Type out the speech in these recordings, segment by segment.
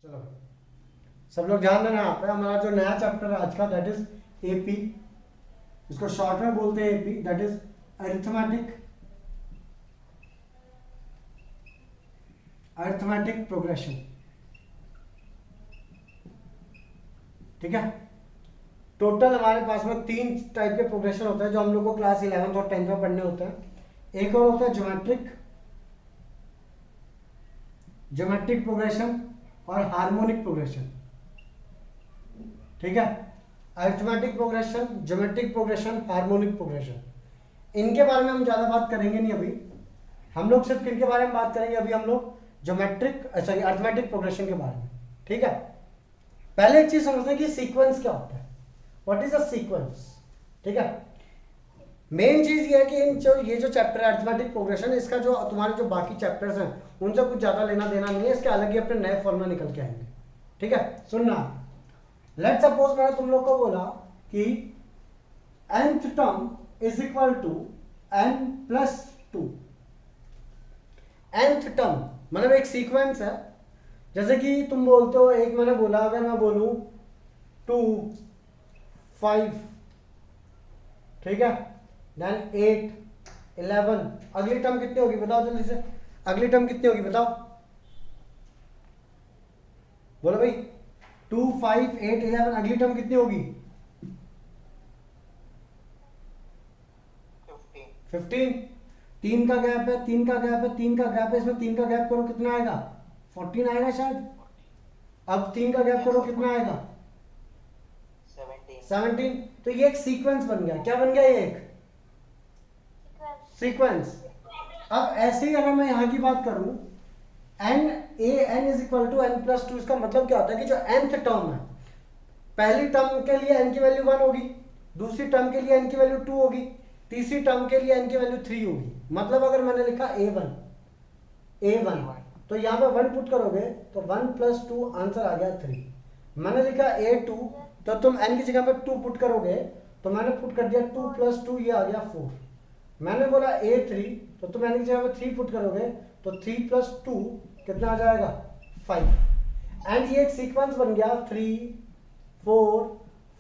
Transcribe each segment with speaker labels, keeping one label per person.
Speaker 1: चलो सब लोग ध्यान देना, यहाँ पे हमारा जो नया चैप्टर है आज का दैट इज एपी, इसको शॉर्ट में बोलते हैं AP, that is arithmetic progression. ठीक है, टोटल हमारे पास में 3 टाइप के प्रोग्रेशन होते हैं जो हम लोग को क्लास 11th और 10th में पढ़ने होते हैं। एक और होता है ज्योमेट्रिक प्रोग्रेशन और हार्मोनिक प्रोग्रेशन। ठीक है, arithmetic progression, geometric progression, harmonic progression, इनके बारे में हम ज्यादा बात करेंगे नहीं अभी। हम लोग सिर्फ किनके बारे में बात करेंगे, अभी हम लोग अरिथमेटिक प्रोग्रेशन के बारे में। ठीक है, पहले एक चीज समझते हैं कि सीक्वेंस क्या होता है, व्हाट इज अ सीक्वेंस। ठीक है, मेन चीज ये है कि ये जो चैप्टर है अरिथमेटिक प्रोग्रेशन, इसका जो तुम्हारे जो बाकी चैप्टर्स हैं उनसे कुछ ज्यादा लेना देना नहीं है, इसके अलग ही अपने नए फॉर्म में निकल के आएंगे। ठीक है, सुनना, लेट सपोज मैंने तुम लोग को बोला कि nth term is equal to n+2। nth term मतलब एक सीक्वेंस है, जैसे कि तुम बोलते हो, एक मैंने बोला, अगर मैं बोलूं 2 5, ठीक है, देन 8 11, अगली टर्म कितनी होगी बताओ जल्दी से, अगली टर्म कितनी होगी बताओ, बोलो भाई। 2 5 8 11, अगली टर्म कितनी होगी? 15। 3 का गैप है, 3 का गैप है, 3 का गैप है, इसमें 3 का गैप करो कितना आएगा? 14 आएगा शायद। अब 3 का गैप करो कितना आएगा? 17। तो ये एक सीक्वेंस बन गया। क्या बन गया? ये एक सीक्वेंस। अब ऐसे ही अगर मैं यहां की बात करूं, n is equal to n+2, इसका मतलब क्या होता है कि जो nth टर्म है, पहली टर्म के लिए n की वैल्यू 1 होगी, दूसरी टर्म के लिए n की वैल्यू 2 होगी, तीसरी टर्म के लिए n की वैल्यू 3 होगी। मतलब अगर मैंने लिखा a1 तो यहाँ पे 1 पुट करोगे तो 1+2 आंसर आ गया 3। मैंने लिखा a2 तो तुम n की जगह पे 2 पुट करोगे तो मैंने पुट कर दिया 2+2, ये आ गया 4। मैंने बोला a3 तो तुम n की जगह पे 3 पुट करोगे तो 3+2 कितना आ जाएगा? 5। एंड ये एक सीक्वेंस बन गया 3 4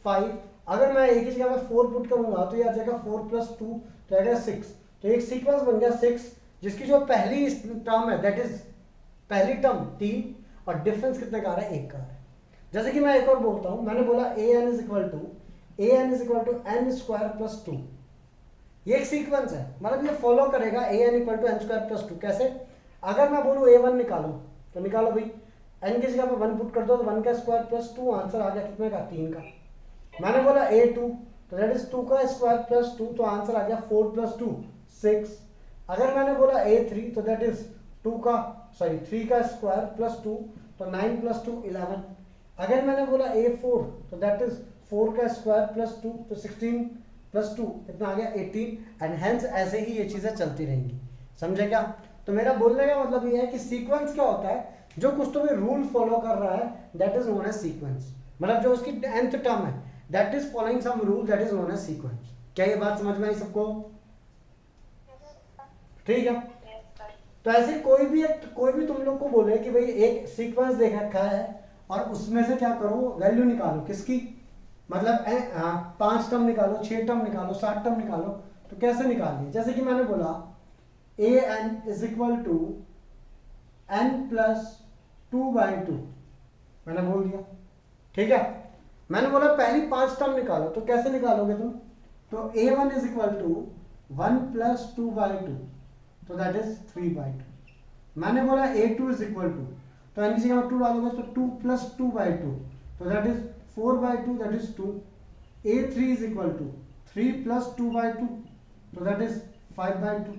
Speaker 1: 5। अगर मैं एक ही जगह पे 4 पुट करूंगा तो ये आ जाएगा 4+2 तो आ गया 6। तो एक सीक्वेंस बन गया 6, जिसकी जो पहली टर्म है दैट इज पहली टर्म 3 और डिफरेंस कितने का आ रहा है? 1 का आ रहा है। जैसे कि मैं एक और बोलता हूं, मैंने बोला an is equal to n²+2। ये एक सीक्वेंस है, मतलब ये फॉलो करेगा an इक्वल टू n²+2। कैसे? अगर मैं बोलूं a1 निकालो तो निकालो भाई, n की जगह पे 1 पुट कर दो तो 1 का स्क्वायर प्लस 2 आंसर आ गया कितने का? 3 का। मैंने बोला a2 तो दैट इज 2 का स्क्वायर प्लस 2 तो आंसर आ गया 4+2 6। अगर मैंने बोला a3 तो दैट इज 3 का स्क्वायर प्लस 2 तो 9+2 11। अगर मैंने बोला a4 तो दैट इज 4 का स्क्वायर प्लस 2 तो 16+2 कितना आ गया? 18। एंड हेंस ऐसे ही ये चीजें चलती रहेंगी। समझे क्या? तो मेरा बोलने का मतलब ये है कि सीक्वेंस क्या होता है, जो कुछ तो भी रूल फॉलो कर रहा है that is known as sequence. मतलब जो उसकी nth टर्म है that is following some rule that is known as sequence. क्या ये बात समझ में आई सबको? ठीक है, तो ऐसे कोई भी तुम लोग को बोले कि भाई एक सीक्वेंस देख रखा है और उसमें से क्या करो, वैल्यू निकालो किसकी, मतलब 5 टर्म निकालो, 6 टर्म निकालो, 7 टर्म निकालो, तो कैसे निकालिए? जैसे कि मैंने बोला an is equal to n+2/2, मैंने बोल दिया। ठीक है, मैंने बोला पहली 5 टर्म निकालो, तो कैसे निकालोगे तुम? तो a1 इज इक्वल टू 1+2/2 तो दैट इज 3/2। मैंने बोला a2 इज इक्वल टू, तो n की जगह 2 डालोगे तो 2+2/2 तो that is 4/2 that is 2। a3 is equal to 3+2/2 तो that is 5/2।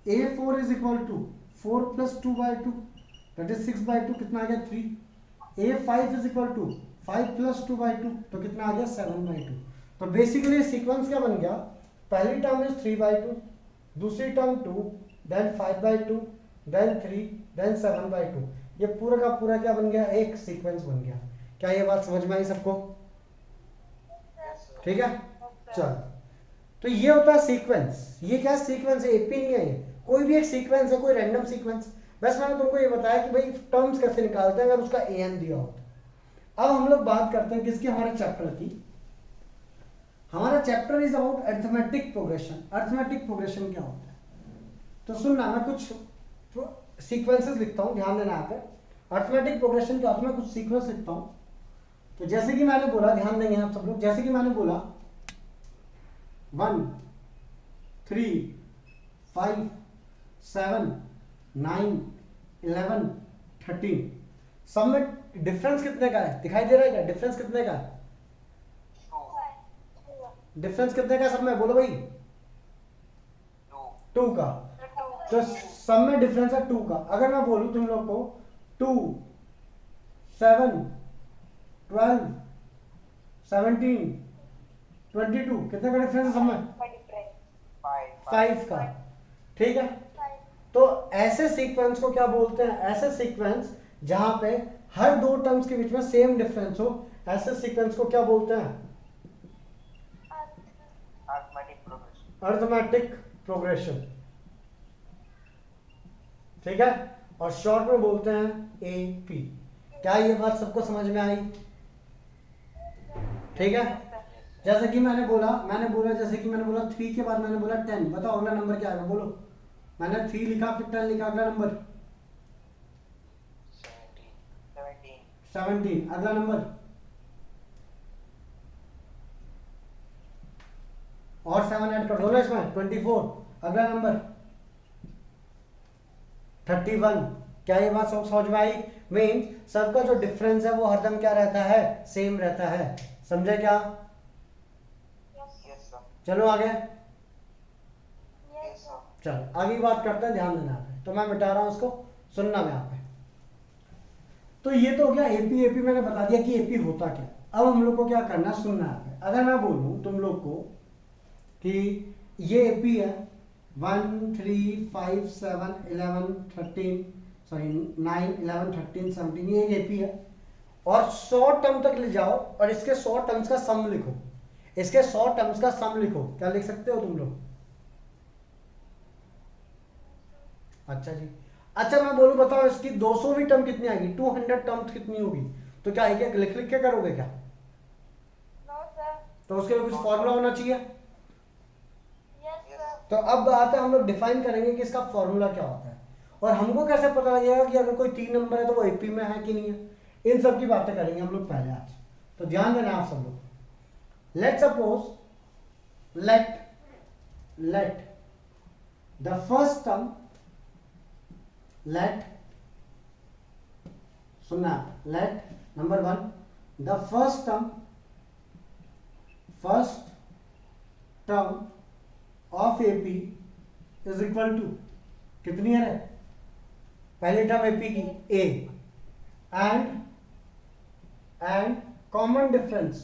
Speaker 1: a4 is equal to 4+2/2 that is 6/2, कितना आ गया? 3। a5 इज इक्वल टू 5+2/2 तो कितना आ गया? 7/2। तो बेसिकली सीक्वेंस क्या बन गया? पहली टर्म इज 3/2, दूसरी टर्म 2, देन 5/2, देन 3, देन 7/2। ये पूरा का पूरा क्या बन गया? एक सीक्वेंस बन गया। क्या ये बात समझ में आई सबको? ठीक है, चलो, तो ये होता है सीक्वेंस। ये क्या सीक्वेंस है? एपी नहीं है, ये कोई भी एक सीक्वेंस है, कोई रैंडम सीक्वेंस। बस मैंने तुमको ये बताया कि भाई टर्म्स कैसे निकालते हैं अगर उसका ए एन दिया हो। अब हम लोग बात करते हैं किसकी, हमारे चैप्टर की। हमारा chapter is about arithmetic progression. Arithmetic progression क्या होता है, तो सुनना, मैं कुछ सीक्वेंसेस लिखता हूँ, ध्यान देना यहाँ पे। अरिथमेटिक प्रोग्रेशन क्या होता है, मैं कुछ सीक्वेंस लिखता हूँ। तो जैसे कि मैंने बोला, ध्यान देंगे आप सब लोग, जैसे कि मैंने बोला 1 3 5 7 9 11 13, सब में डिफरेंस कितने का है, दिखाई दे रहा है क्या, डिफरेंस कितने का है, डिफरेंस कितने का सब में, बोलो भाई 2 का। तो सब में डिफरेंस है 2 का। अगर मैं बोलूं तुम लोग को 2 7 12 17 22, कितने का डिफरेंस है सब में, 5 का। ठीक है, तो ऐसे सीक्वेंस को क्या बोलते हैं, ऐसे सीक्वेंस जहां पे हर दो टर्म्स के बीच में सेम डिफरेंस हो, ऐसे सीक्वेंस को क्या बोलते हैं, अरिथमेटिक प्रोग्रेशन। ठीक है, और शॉर्ट में बोलते हैं एपी। क्या ये बात सबको समझ में आई? ठीक है, जैसे कि मैंने बोला जैसे कि मैंने बोला 3 के बाद मैंने बोला 10, बताओ अगला नंबर क्या आएगा, बोलो। मैंने 3 लिखा फिर 10 लिखा, अगला नंबर 17, अगला नंबर और 7 ऐड कर दो ना इसमें, 24, अगला नंबर 31। क्या ये बात सब समझ में आई? मीन्स सबका जो डिफरेंस है वो हरदम क्या रहता है, सेम रहता है। समझे क्या? चलो आगे, चलो आगे बात करते हैं, ध्यान देना है। तो मैं मिटा रहा हूं उसको, सुनना मैं यहाँ पे। तो ये तो हो गया एपी। एपी मैंने बता दिया कि एपी होता क्या। अब हम लोग को क्या करना, सुनना है। अगर मैं बोलूं तुम लोग को कि ये एपी है 1 3 5 7 11 13 सॉरी 9 11 13 17, ये एपी है, और 100 टर्म तक ले जाओ और इसके 100 टर्म्स का सम लिखो, इसके 100 टर्म्स का सम लिखो। क्या लिख सकते हो तुम लोग? अच्छा जी, अच्छा मैं बोलूं, बताओ इसकी 200वीं टर्म कितनी आएगी, 200 टर्म्स कितनी होगी? तो क्या है, क्या लिख लिख के करोगे क्या? तो उसके लिए कुछ फॉर्मूला होना चाहिए। तो अब आते हैं, हम लोग डिफाइन करेंगे कि इसका फॉर्मूला क्या होता है, और हमको कैसे पता लगेगा कि अगर कोई 3 नंबर है तो वो एपी में है कि नहीं है। इन सब की बातें करेंगे हम लोग पहले आज। तो ध्यान देना आप सब लोग। Let suppose let the first term, let सुनना, let number 1 the first term of AP is equal to, कितनी है पहली टर्म एपी की, A, and common difference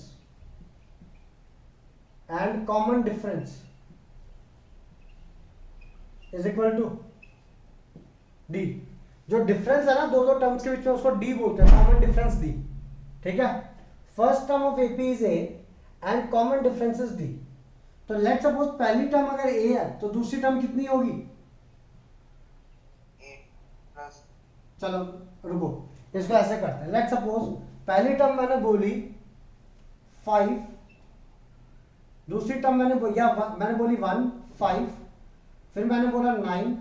Speaker 1: is equal to D. जो डिफरेंस है ना दो टर्म्स के बीच में, उसको डी बोलते हैं, कॉमन डिफरेंस डी। ठीक है, first term of AP is a and common difference is D. तो लेट सपोज पहली टर्म अगर ए है तो दूसरी टर्म कितनी होगी? चलो रुको, इसको ऐसे करते हैं। लेट सपोज पहली टर्म मैंने बोली 5, दूसरी टर्म मैंने बोली 1 5, फिर मैंने बोला 9,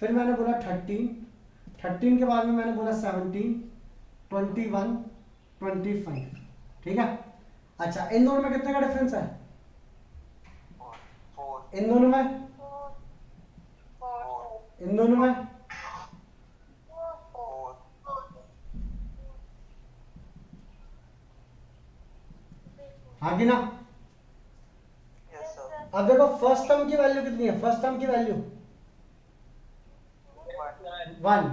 Speaker 1: फिर मैंने बोला 13 के बाद में मैंने बोला 17 21 25। ठीक है, अच्छा इन दोनों में कितने का डिफरेंस है? इन दोनों में हाँ कि ना? अब देखो फर्स्ट टर्म की वैल्यू कितनी है, फर्स्ट टर्म की वैल्यू 1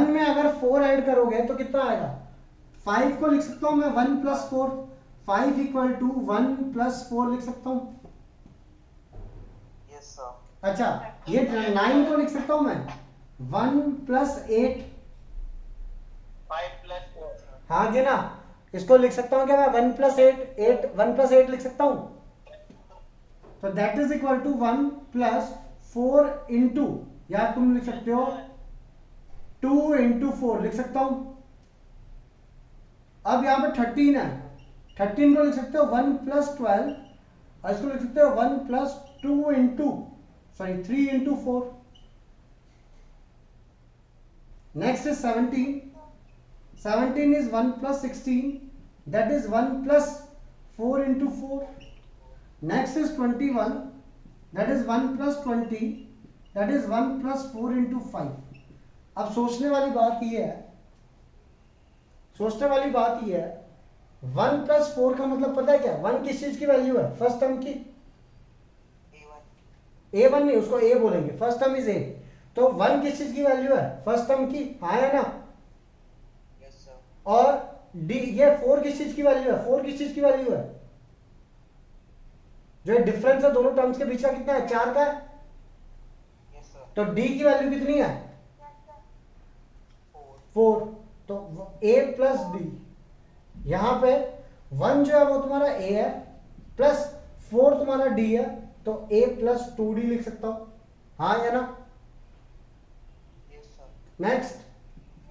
Speaker 1: में अगर 4 ऐड करोगे तो कितना आएगा? 5 को लिख सकता हूं मैं 1 + 4, 5 = 1 + 4 लिख सकता हूं। अच्छा ये 9 को लिख सकता हूं मैं 1 + 8,
Speaker 2: 5 + 4,
Speaker 1: हाँ कि ना? इसको लिख सकता हूं क्या मैं 1 + 8 1 + 8 लिख सकता हूं। तो that is equal to 1 + 4 into, या तुम लिख सकते हो 2 इंटू 4 लिख सकता हूं। अब यहां पे 13 है, 13 को लिख सकते हो 1 प्लस 12, और इसको लिख सकते हो 1 plus 2 into 3 into 4। Next is 17, 17 is 1 plus 16, that is 1 plus 4 into 4. Next is 21, that is 1 plus 20, that is 1 plus 4 into 5. अब सोचने वाली बात ये है, 1 plus 4 का मतलब पता है क्या? 1 किस चीज की वैल्यू है? फर्स्ट टर्म की। A1 नहीं, उसको A बोलेंगे, फर्स्ट टर्म इज A। तो 1 किस चीज की वैल्यू है? फर्स्ट टर्म की, हाँ है ना? और डी ये 4 किस चीज की वैल्यू है? 4 किस चीज की वैल्यू है? जो डिफरेंस है दोनों टर्म्स के बीच का कितना है? 4 का है। तो डी की वैल्यू कितनी है? 4। तो a प्लस डी, यहां पे 1 जो है वो तुम्हारा a है, प्लस 4 तुम्हारा d है, तो a प्लस 2d लिख सकता हूं, हाँ या ना? नेक्स्ट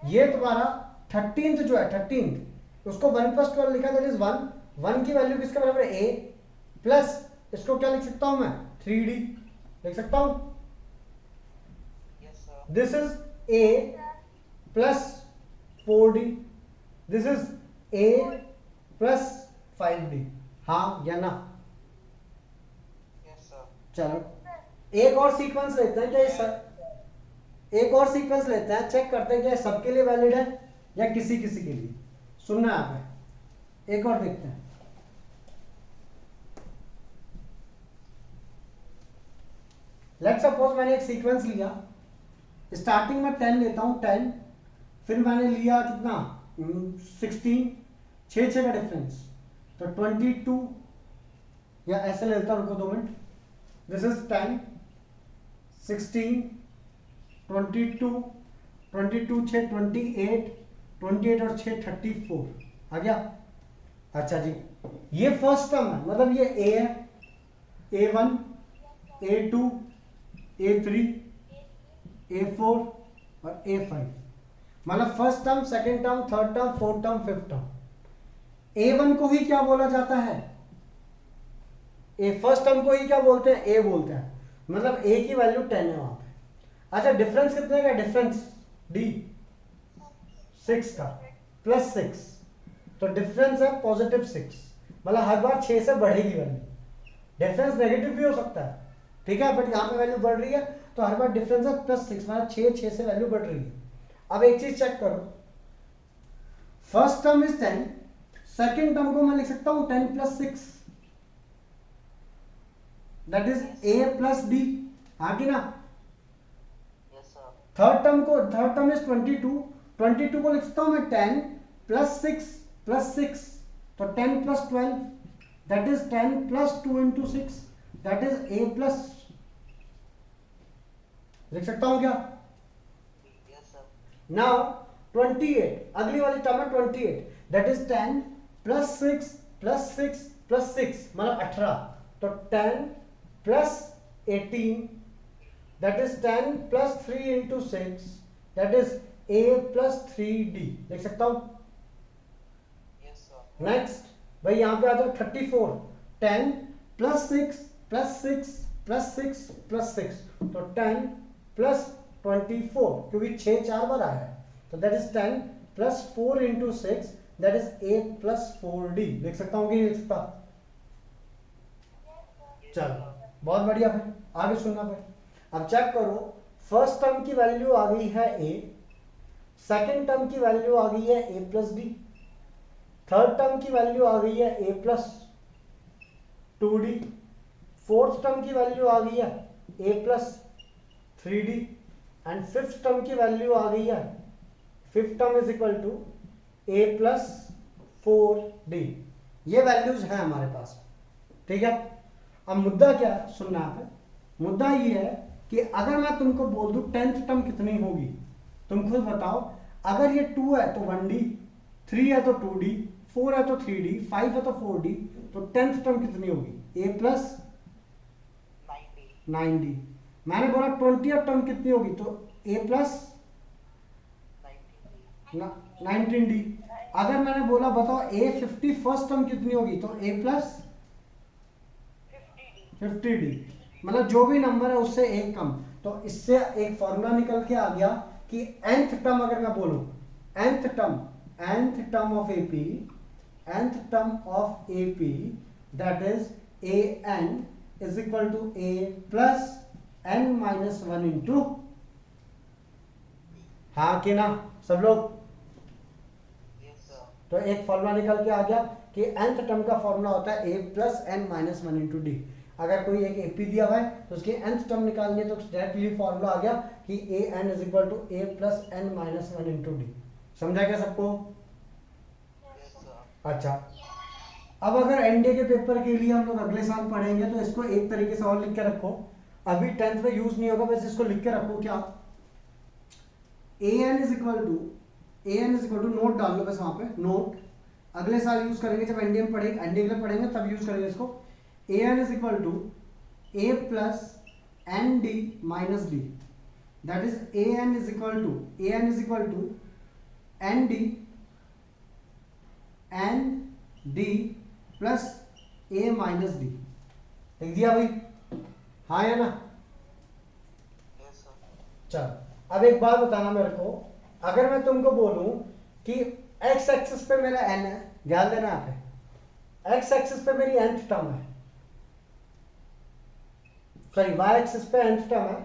Speaker 1: ये तुम्हारा 13th जो है, 13th उसको 1 प्लस 12 लिखा, दैट इज 1। 1 की वैल्यू किसके बराबर है? a प्लस इसको क्या लिख सकता हूं मैं? 3d लिख सकता हूं। This is a plus 4d, this is a plus 5d, हाँ या ना? चलो एक और सीक्वेंस लेते हैं, क्या ये एक और सीक्वेंस लेते हैं, चेक करते हैं क्या सबके लिए वैलिड है या किसी किसी के लिए। सुनना है आप, एक और देखते हैं। लेट्स सपोज मैंने एक सीक्वेंस लिया, स्टार्टिंग में 10 लेता हूं, 10, फिर मैंने लिया कितना? 16, 6 का डिफरेंस, तो 22, या ऐसे लेता हूं, रुको 2 मिनट। दिस इज 10, 16, 22, 22 6 28, 28 और 6 34 आ गया। अच्छा जी, ये फर्स्ट टर्म है, मतलब ये a है, a1, a2, a3, a4 और a5, मतलब first term, second term, third term, fourth term, fifth term. a1 को ही क्या बोला जाता है? फर्स्ट टर्म को ही क्या बोलते हैं? a बोलते हैं, मतलब a की वैल्यू 10 है वहां पे। अच्छा डिफरेंस कितने का? डिफरेंस d 6 का, प्लस 6, तो डिफरेंस है पॉजिटिव 6, मतलब हर बार 6 से बढ़ेगी वैल्यू। डिफरेंस नेगेटिव भी हो सकता है, ठीक है, बट यहाँ पे वैल्यू बढ़ रही है, तो हर बार डिफरेंस है प्लस 6, मतलब 6 से वैल्यू बढ़ रही है। अब एक चीज चेक करो, first term is 10, second term को मैं लिख सकता हूं 10 plus 6, that is a plus d, आगे ना? थर्ड टर्म इज 22, 22 को लिख सकता हूं मैं 10 प्लस 6, तो 10 plus 12, that is 10 plus 2 into 6, that is a plus, लिख सकता हूं क्या? नाउ 28, अगली वाली टर्म है 28, that is 10 plus 6 plus 6 plus 6, मतलब 18, तो 10 plus 18, that is 10 plus 3 into 6, that is a plus 3d, लिख सकता हूं? नेक्स्ट भाई यहां पे आ जाओ 34, 10 प्लस 6 प्लस 6 प्लस 6 प्लस 6, तो 10 प्लस 24, क्योंकि 6 4 बार आया है, तो that is 10 plus 4 into 6, that is a plus 4d, लिख सकता हूं कि नहीं लिख सकता? चलो बहुत बढ़िया, फिर आगे सुनना। फिर अब चेक करो, फर्स्ट टर्म की वैल्यू आ गई है a, सेकेंड टर्म की वैल्यू आ गई है a plus d, third term की वैल्यू आ गई है a plus 2d, fourth term की वैल्यू आ गई है a plus 3d, and fifth term की वैल्यू आ गई है, fifth term is equal to a plus 4d। ये वैल्यूज हैं हमारे पास, ठीक है। अब मुद्दा क्या है, सुनना है, मुद्दा ये है कि अगर मैं तुमको बोल दूं 10th टर्म कितनी होगी, तुम खुद बताओ। अगर ये 2 है तो 1d, 3 है तो 2d, 4 है तो 3d, 5 है तो 4d, तो 10th टर्म कितनी होगी? a plus 9d। मैंने बोला 20th टर्म कितनी होगी, तो a प्लस 19D। अगर मैंने बोला बताओ ए 51st टर्म कितनी होगी, तो ए प्लस 50D, मतलब जो भी नंबर है उससे एक कम। तो इससे एक फॉर्मूला निकल के आ गया कि nth टर्म अगर मैं बोलूं, nth term of AP, nth term of AP that is A N is equal to A plus n minus 1 into, हाँ कि ना सब लोग। तो एक फॉर्मूला निकल के आ गया कि nth टर्म का फॉर्मूला होता है a plus n minus 1 into D. अगर कोई एक एपी दिया हुआ है तो उसकी nth टर्म निकालनी है, तो डायरेक्टली फॉर्मूला आ गया कि A N is equal to A plus n minus 1 into D. समझा क्या सबको? अच्छा, अब अगर एनडीए के पेपर के लिए हम लोग अगले साल पढ़ेंगे तो इसको एक तरीके से और लिख के रखो, अभी 10th में यूज नहीं होगा, बस इसको लिख के रखो क्या, A N is equal to note डाल लो बस वहां पे, नोट अगले साल यूज करेंगे जब एनडीए में पढ़ेंगे, एनडीए में पढ़ेंगे तब यूज करेंगे इसको। A N is equal to A plus N D minus D, that is A N is equal to N D plus A minus D. लिख दिया भाई, हाँ है ना? चल अब एक बात बताना मेरे को, अगर मैं तुमको बोलूं कि x एक्सिस पे मेरा n है, ध्यान देना यहाँ पे, x एक्सिस पे मेरी nth टर्म है, सॉरी y एक्सिस पे nth टर्म है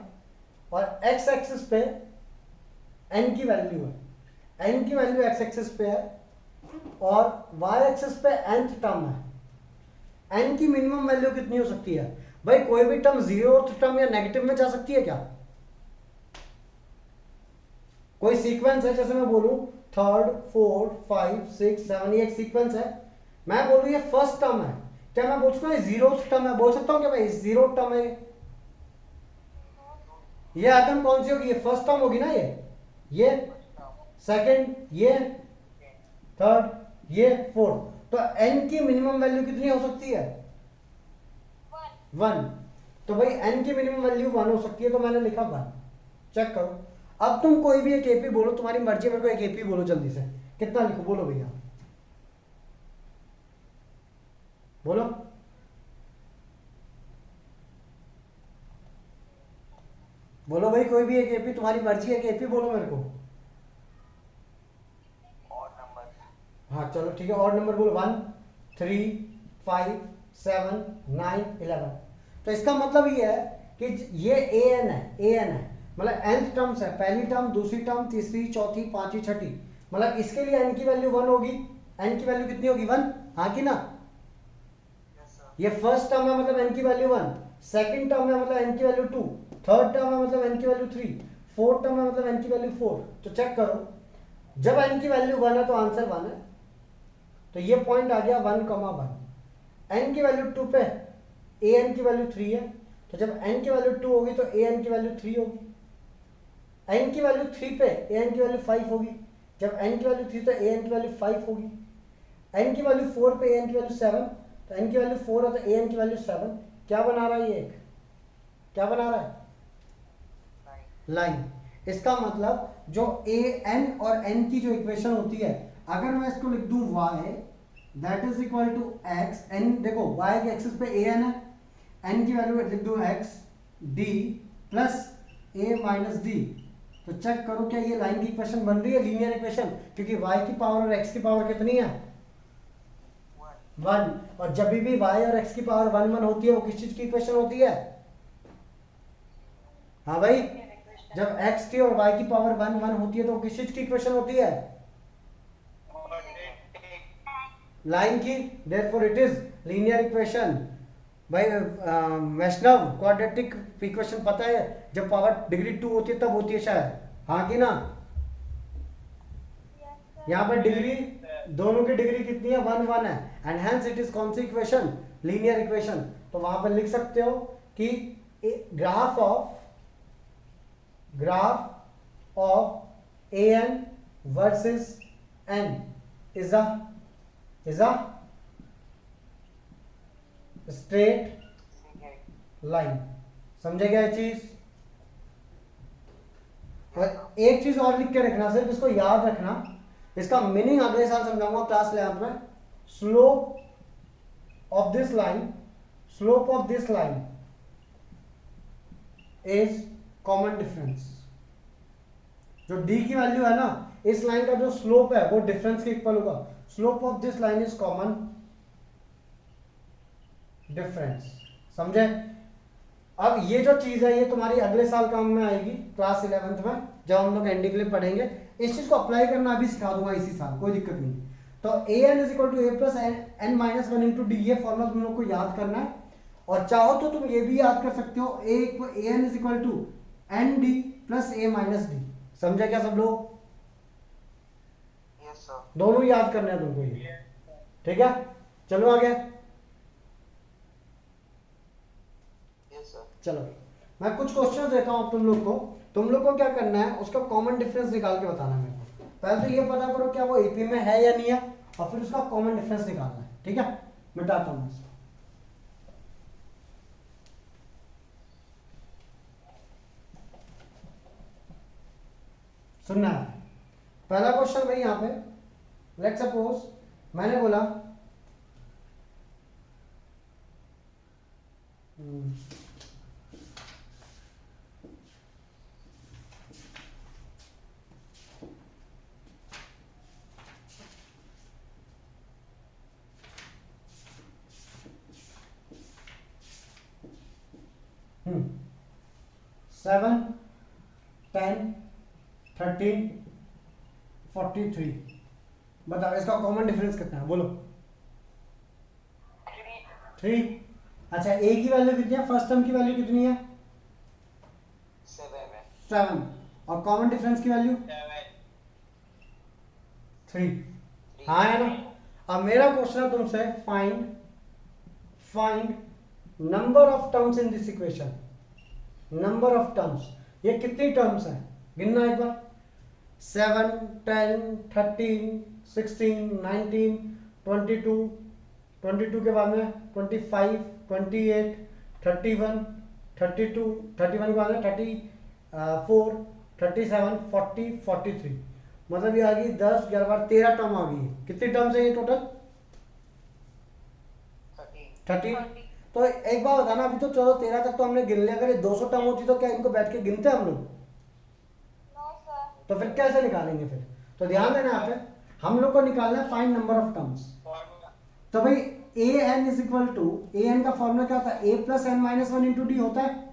Speaker 1: और x एक्सिस पे n की वैल्यू है, n की वैल्यू x एक्सिस पे है और y एक्सिस पे nth टर्म है। n की मिनिमम वैल्यू कितनी हो सकती है भाई? कोई भी टर्म जीरोथ टर्म या नेगेटिव में जा सकती है क्या? कोई सीक्वेंस है, जैसे मैं बोलूं 3rd 4th 5th 6th 7, ये एक सीक्वेंस है, मैं बोलूं ये फर्स्ट टर्म है, क्या मैं बोल सकता हूँ जीरोथ टर्म है? बोल सकता हूँ क्या भाई जीरो टर्म है? ये आइटम कौन सी होगी? ये फर्स्ट टर्म होगी ना, ये सेकंड, ये थर्ड, ये फोर्थ। तो n की मिनिमम वैल्यू कितनी हो सकती है? 1। तो भाई n की मिनिमम वैल्यू 1 हो सकती है, तो मैंने लिखा 1। चेक करो, अब तुम कोई भी एक एपी बोलो, तुम्हारी मर्जी, मेरे को एक एपी बोलो जल्दी से, कितना लिखो बोलो भैया, बोलो। बोलो भाई कोई भी एक एपी, तुम्हारी मर्जी है, एक एपी बोलो मेरे को।
Speaker 2: Odd number.
Speaker 1: हाँ चलो ठीक है, ऑड नंबर बोलो, 1 3 5 7 9 11। तो इसका मतलब ये है कि ये ए एन है, मतलब nth टर्म्स है, पहली टर्म, दूसरी टर्म, तीसरी, चौथी, पांचवी, छठी, मतलब इसके लिए n की वैल्यू 1 होगी। n की वैल्यू कितनी होगी? 1, हाँ कि ना? ये फर्स्ट टर्म है मतलब n की वैल्यू 1, सेकंड टर्म है मतलब n की वैल्यू 2, थर्ड टर्म है मतलब n की वैल्यू 3, फोर्थ टर्म है मतलब n की वैल्यू 4। तो चेक करो, जब n की वैल्यू 1 है तो आंसर 1 है, तो ये पॉइंट आ गया 1,1। n की वैल्यू 2 पे a n की वैल्यू 3 है, तो जब n की वैल्यू 2 होगी तो a n की वैल्यू 3 होगी। n की वैल्यू 3 पे a n की वैल्यू 5 होगी, जब n की वैल्यू 3 तो a n की वैल्यू 5 होगी। n की वैल्यू 4 पे a n की वैल्यू 7, तो n की वैल्यू 4 है तो a n की वैल्यू 7। क्या बना रहा है? ये एक क्या बना रहा है? लाइन। इसका मतलब जो a n और n की जो इक्वेशन होती है, अगर मैं इसको लिख दूं y that is equal to x, n देखो y के एक्सिस पे a n है, n की वैल्यू लिख दूं x d plus a minus d। तो चेक करो क्या ये लाइन की इक्वेशन बन रही है, लीनियर इक्वेशन, क्योंकि y की पावर और x की पावर कितनी है? 1। और जब भी y और x की पावर 1 1 होती है वो किस चीज की इक्वेशन होती है? हाँ भाई, जब x की और y की पावर 1 1 होती है तो वो किस चीज की इक्वेशन होती है? लाइन की। Therefore it is linear equation. भाई वैष्णव, क्वाड्रेटिक इक्वेशन पता है जब पावर डिग्री 2 होती है तब होती है शायद, हाँ कि ना? यहाँ पर डिग्री, दोनों की डिग्री कितनी है? 1 1 है, एंड हेंस इट इज कौन सी इक्वेशन? Linear equation. तो वहां पर लिख सकते हो कि graph of a n versus n is a straight line. समझे क्या ये चीज? और एक चीज और लिख के रखना, सिर्फ इसको याद रखना, इसका मीनिंग अगले साल समझाऊंगा क्लास 11 में। Slope of this line is common difference. जो डी की वैल्यू है ना, इस लाइन का जो स्लोप है वो डिफरेंस के इक्वल होगा। Slope of this line is common difference. समझे? अब ये जो चीज है ये तुम्हारी अगले साल काम में आएगी क्लास 11th में, जब हम लोग एनडी के लिए पढ़ेंगे। इस चीज को अप्लाई करना अभी सिखा दूंगा इसी साल, कोई दिक्कत नहीं। तो A N is equal to A plus N minus one into D, ये फॉर्मूला तुम लोग को याद करना है। और चाहो तो तुम ये भी याद कर सकते हो, a N is equal to N D plus A minus d. समझा क्या सब लोग?
Speaker 2: Yes sir.
Speaker 1: दोनों याद करने हैं तुमको ये, ठीक है? चलो आगे।
Speaker 2: Yes sir.
Speaker 1: चलो मैं कुछ क्वेश्चन देता हूं तुम लोग को। तुम लोग को क्या करना है, उसका कॉमन डिफरेंस निकाल के बताना है मेरे को। पहले तो ये पता करो क्या वो एपी में है या नहीं है, और फिर उसका कॉमन डिफरेंस निकालना है, ठीक है? मिटाता हूं इसको। सुनना है पहला क्वेश्चन भाई यहां पे। लेट्स सपोज मैंने बोला सेवन 10 13 43। बताओ इसका कॉमन डिफरेंस कितना है, बोलो। 3। अच्छा ए की वैल्यू कितनी है, फर्स्ट टर्म की वैल्यू कितनी है? 7। और कॉमन डिफरेंस की वैल्यू 3। हाँ है ना? अब मेरा क्वेश्चन है तुमसे, find number of terms in this equation. Number of terms, ये कितनी टर्म्स हैं गिनना एक बार। 7 10 13 16 19 22 के बाद में 25 28 31 32 31 के बाद में 34 37 40 43। मतलब ये आ गई 10 11 12 13 टर्म आ गई। कितनी टर्म्स है ये टोटल? 13। तो एक बार बताना, अभी तो चलो 13 तक तो हमने गिन लिया, अगर ये 200 टर्म होती तो क्या इनको बैठ के गिनते हम लोग? तो फिर कैसे निकालेंगे फिर? तो ध्यान देना यहाँ पे, हम लोग को निकालना है फाइंड नंबर ऑफ टर्म्स। तो भाई a N is equal to, a n का फॉर्मूला क्या होता है? A plus N minus one into d होता है।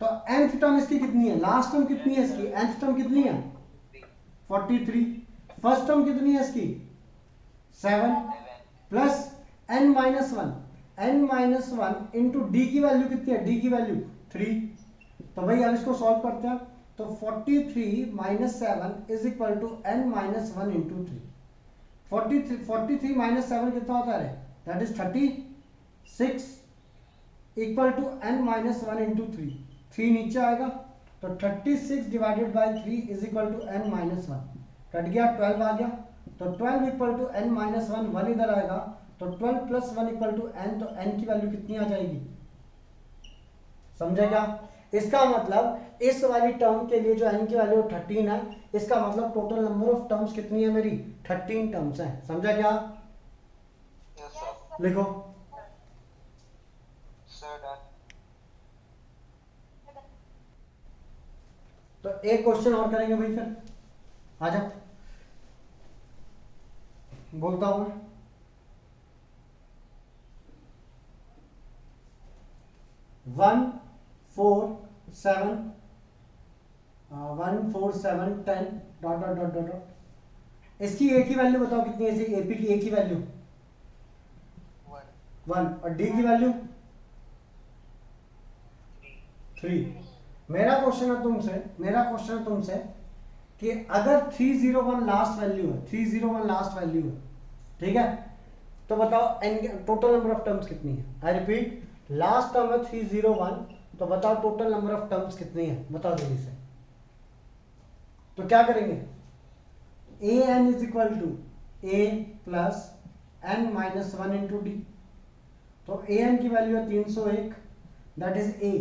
Speaker 1: तो nth टर्म इसकी कितनी है? लास्ट टर्म कितनी है इसकी? nth टर्म कितनी है? 43। फर्स्ट टर्म कितनी है इसकी? 7 plus n minus one, n minus one into d की वैल्यू कितनी है? डी की वैल्यू 3। तो भाई अब इसको सॉल्व करते हैं। तो 43 minus 7 is equal to n minus one into 3। 43 minus 7 कितना होता है? That is 36 equal to n minus one into 3। 3 नीचे आएगा तो 36 divided by 3 is equal to n minus one. Cut गया, 12 आ गया। तो 12 equal to n minus one, 1 इधर आएगा तो 12 प्लस 1 इक्वल टू n। तो n की वैल्यू कितनी आ जाएगी? समझेगा? इसका मतलब इस वाली टर्म के लिए जो n की वैल्यू 13 है, इसका मतलब टोटल नंबर ऑफ टर्म्स कितनी है मेरी? 13 टर्म्स है। समझा क्या? लिखो। तो एक क्वेश्चन और करेंगे भाई, फिर आ जाओ, बोलता हूं मैं। 1 4 7 1 4 7 10 डॉट डॉट डॉट डॉट। इसकी ए की वैल्यू बताओ कितनी है? इसकी एपी की ए की वैल्यू 1 और डी की वैल्यू 3। मेरा क्वेश्चन है तुमसे कि अगर 301 लास्ट वैल्यू है, 301 लास्ट वैल्यू है, ठीक है, तो बताओ टोटल नंबर ऑफ टर्म्स कितनी है? आई रिपीट, लास्ट टर्म है 301, तो बताओ टोटल नंबर ऑफ टर्म्स कितनी है? बताओ जल्दी से। तो क्या करेंगे? A N is equal to A plus N minus one into d. तो ए एन की वैल्यू है 301, दैट इज ए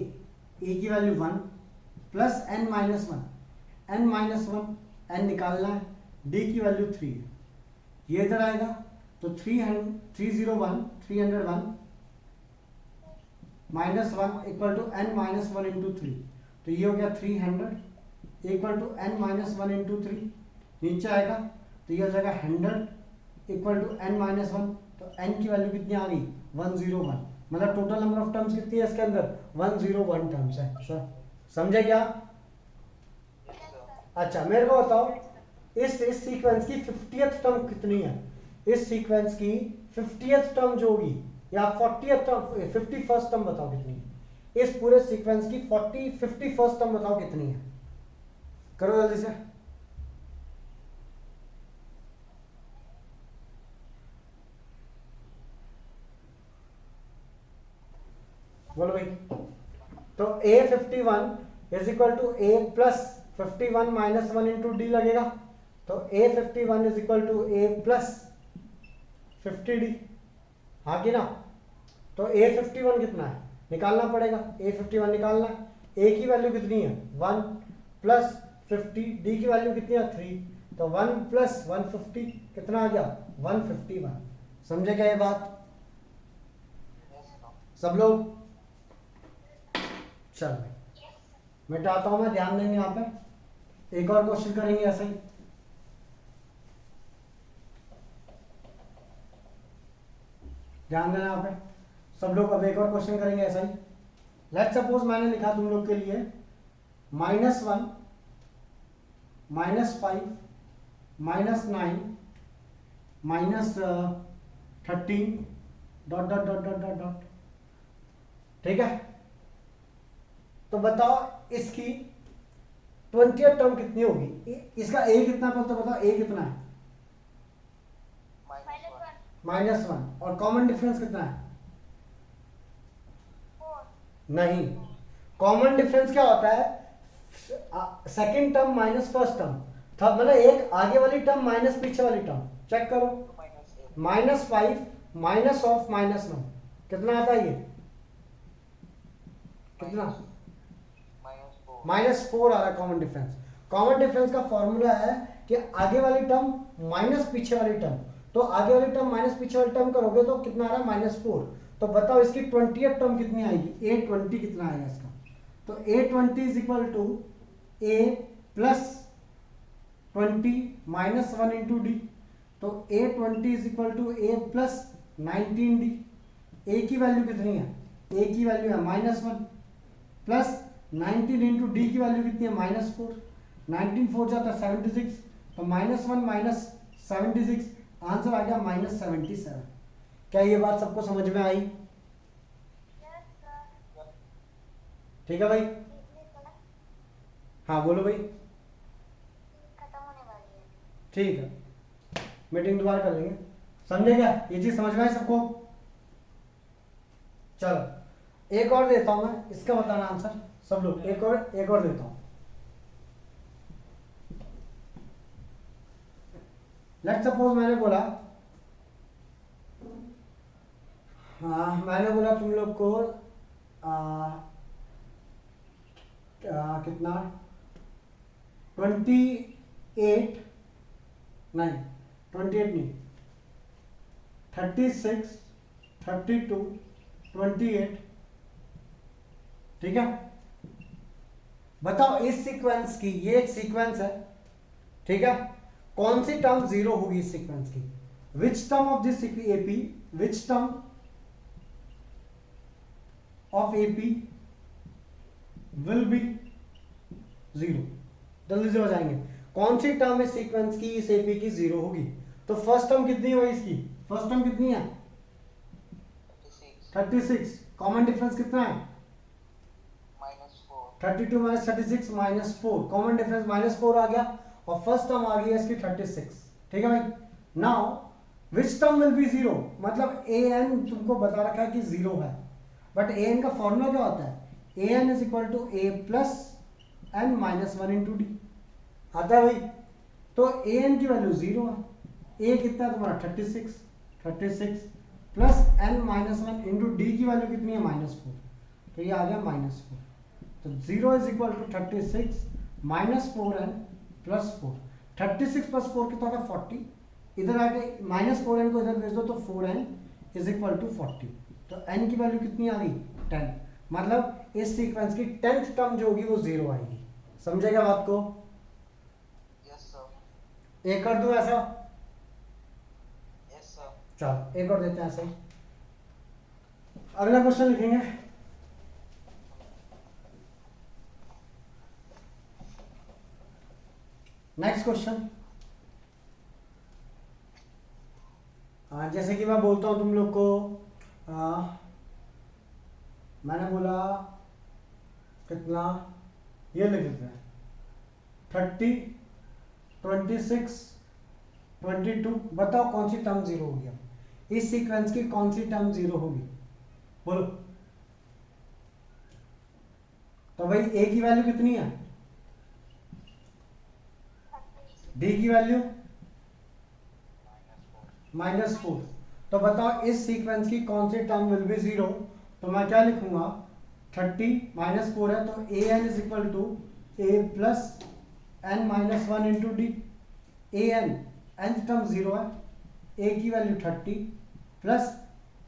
Speaker 1: की value 1 plus n minus one, n minus one n निकालना है, डी की वैल्यू 3 है, ये इधर आएगा तो 301 minus 1 equal to n minus 1 into 3, तो ये हो गया 300 equal to n minus 1 into 3, नीचे आएगा तो ये हो जाएगा 100 इक्वल टू एन माइनस 1, तो एन की वैल्यू कितनी आ गई 101, मतलब टोटल नंबर ऑफ टर्म्स कितनी है इसके अंदर 101 टर्म्स है। सर समझे क्या? अच्छा मेरे को बताओ इस सीक्वेंस की 50th टर्म कितनी है? इस सीक्वेंस की 50th टर्म जो होगी या 40th टर्म 51st टर्म बताओ कितनी है? इस पूरे सीक्वेंस की 51st टर्म बताओ कितनी है? करो जल्दी से। बोलो भाई। तो A51 is equal to A plus 51 minus 1 into d लगेगा, तो A51 is equal to A plus 50D, हाँ कि ना? तो A51 कितना है निकालना पड़ेगा, A51 निकालना है, A की वैल्यू कितनी है 1 प्लस 50, D की वैल्यू कितनी है 3, तो 1 प्लस 150 कितना आ गया 151। समझे क्या ये बात सब लोग? चल मिटाता हूं मैं, ध्यान देंगे यहाँ पे। एक और क्वेश्चन करेंगे ऐसे ही, ध्यान देना यहाँ पे सब लोग। अब एक और क्वेश्चन करेंगे ऐसा ही। लेट सपोज मैंने लिखा तुम लोग के लिए -1 -5 -9 -13 dot dot dot dot dot dot, ठीक है? तो बताओ इसकी 20th टर्म कितनी होगी? इसका a कितना तो बताओ, a कितना है -1, और कॉमन डिफरेंस कितना है? नहीं, कॉमन डिफरेंस क्या होता है? Second term minus first term, मतलब एक आगे वाली टर्म माइनस पीछे वाली टर्म। चेक करो, -5 माइनस ऑफ -9 कितना आता है? ये कितना? -4 आ रहा है कॉमन डिफरेंस। कॉमन डिफरेंस का फॉर्मूला है कि आगे वाली टर्म माइनस पीछे वाली टर्म, तो आगे वाली टर्म माइनस पीछे वाली टर्म करोगे तो कितना आ रहा है -4। तो बताओ इसकी 20th टर्म कितनी आएगी? A20 कितना आएगा इसका? तो A20 is equal to A plus 20 minus 1 into d, तो A20 is equal to A plus 19D। A की वैल्यू कितनी है? A की वैल्यू है -1 प्लस 19 इंटू डी की वैल्यू कितनी है -4, 19 4 जाता है 76, तो -1 माइनस 76, आंसर आ गया -77। क्या ये बात सबको समझ में आई? ठीक है भाई? हाँ बोलो भाई।
Speaker 3: खत्म होने वाली है।
Speaker 1: ठीक है, मीटिंग दोबारा कर लेंगे। समझे क्या? ये चीज समझ में आई सबको? चलो एक और देता हूं मैं, इसका बताना आंसर सब लोग। एक और देता हूं। लेट्स सपोज मैंने बोला, हाँ मैंने बोला तुम लोग को कितना 28 नहीं 28 नहीं 36 32 28, ठीक है? बताओ इस सीक्वेंस की, ये एक सीक्वेंस है, ठीक है? कौन सी टर्म 0 होगी इस सीक्वेंस की? Which term of this AP, which term of AP will be 0? जल्दी से हो जाएंगे। कौन सी टर्म इस सीक्वेंस की, इस AP की 0 होगी? तो फर्स्ट टर्म कितनी होगी इसकी? फर्स्ट टर्म कितनी है? 36। कॉमन डिफरेंस कितना है?
Speaker 2: -4।
Speaker 1: 32 माइनस 36 -4, कॉमन डिफरेंस -4 आ गया, और फर्स्ट टर्म आ गई है इसकी 36, ठीक है भाई? Now which term will B 0, मतलब an तुमको बता रखा है कि 0 है, बट an का फॉर्मूला क्या होता है? an is equal to A plus n minus 1 into d, आता है भाई? तो an की वैल्यू 0 है, a कितना है तुम्हारा 36 plus n minus 1 into d की वैल्यू कितनी है -4, तो ये आ गया -4। तो 0 is equal to 36 -4n +4। 36 plus 4 कितना था 40, इधर आके -4n को इधर भेज दो तो 4n इज इक्वल टू 40। तो n की वैल्यू कितनी आ गई 10, मतलब इस सीक्वेंस की 10th टर्म जो होगी वो 0 आएगी। समझेगा बात को?
Speaker 2: Yes sir.
Speaker 1: एक कर दूं ऐसा?
Speaker 2: Yes sir.
Speaker 1: चलो एक और देते हैं ऐसे ही। अगला क्वेश्चन लिखेंगे। नेक्स्ट क्वेश्चन, जैसे कि मैं बोलता हूं तुम लोग को, मैंने बोला कितना, ये लिख देते हैं 30, 26, 22। बताओ कौन सी टर्म 0 होगी? अब इस सीक्वेंस की कौन सी टर्म 0 होगी? बोलो। तो भाई ए की वैल्यू कितनी है, डी की वैल्यू -4। तो बताओ इस सीक्वेंस की कौन सी टर्म विल बी 0? तो मैं क्या लिखूंगा, 30 -4 है तो A N is equal to A plus n -1 into d. A n n term 0 है, ए की value 30 plus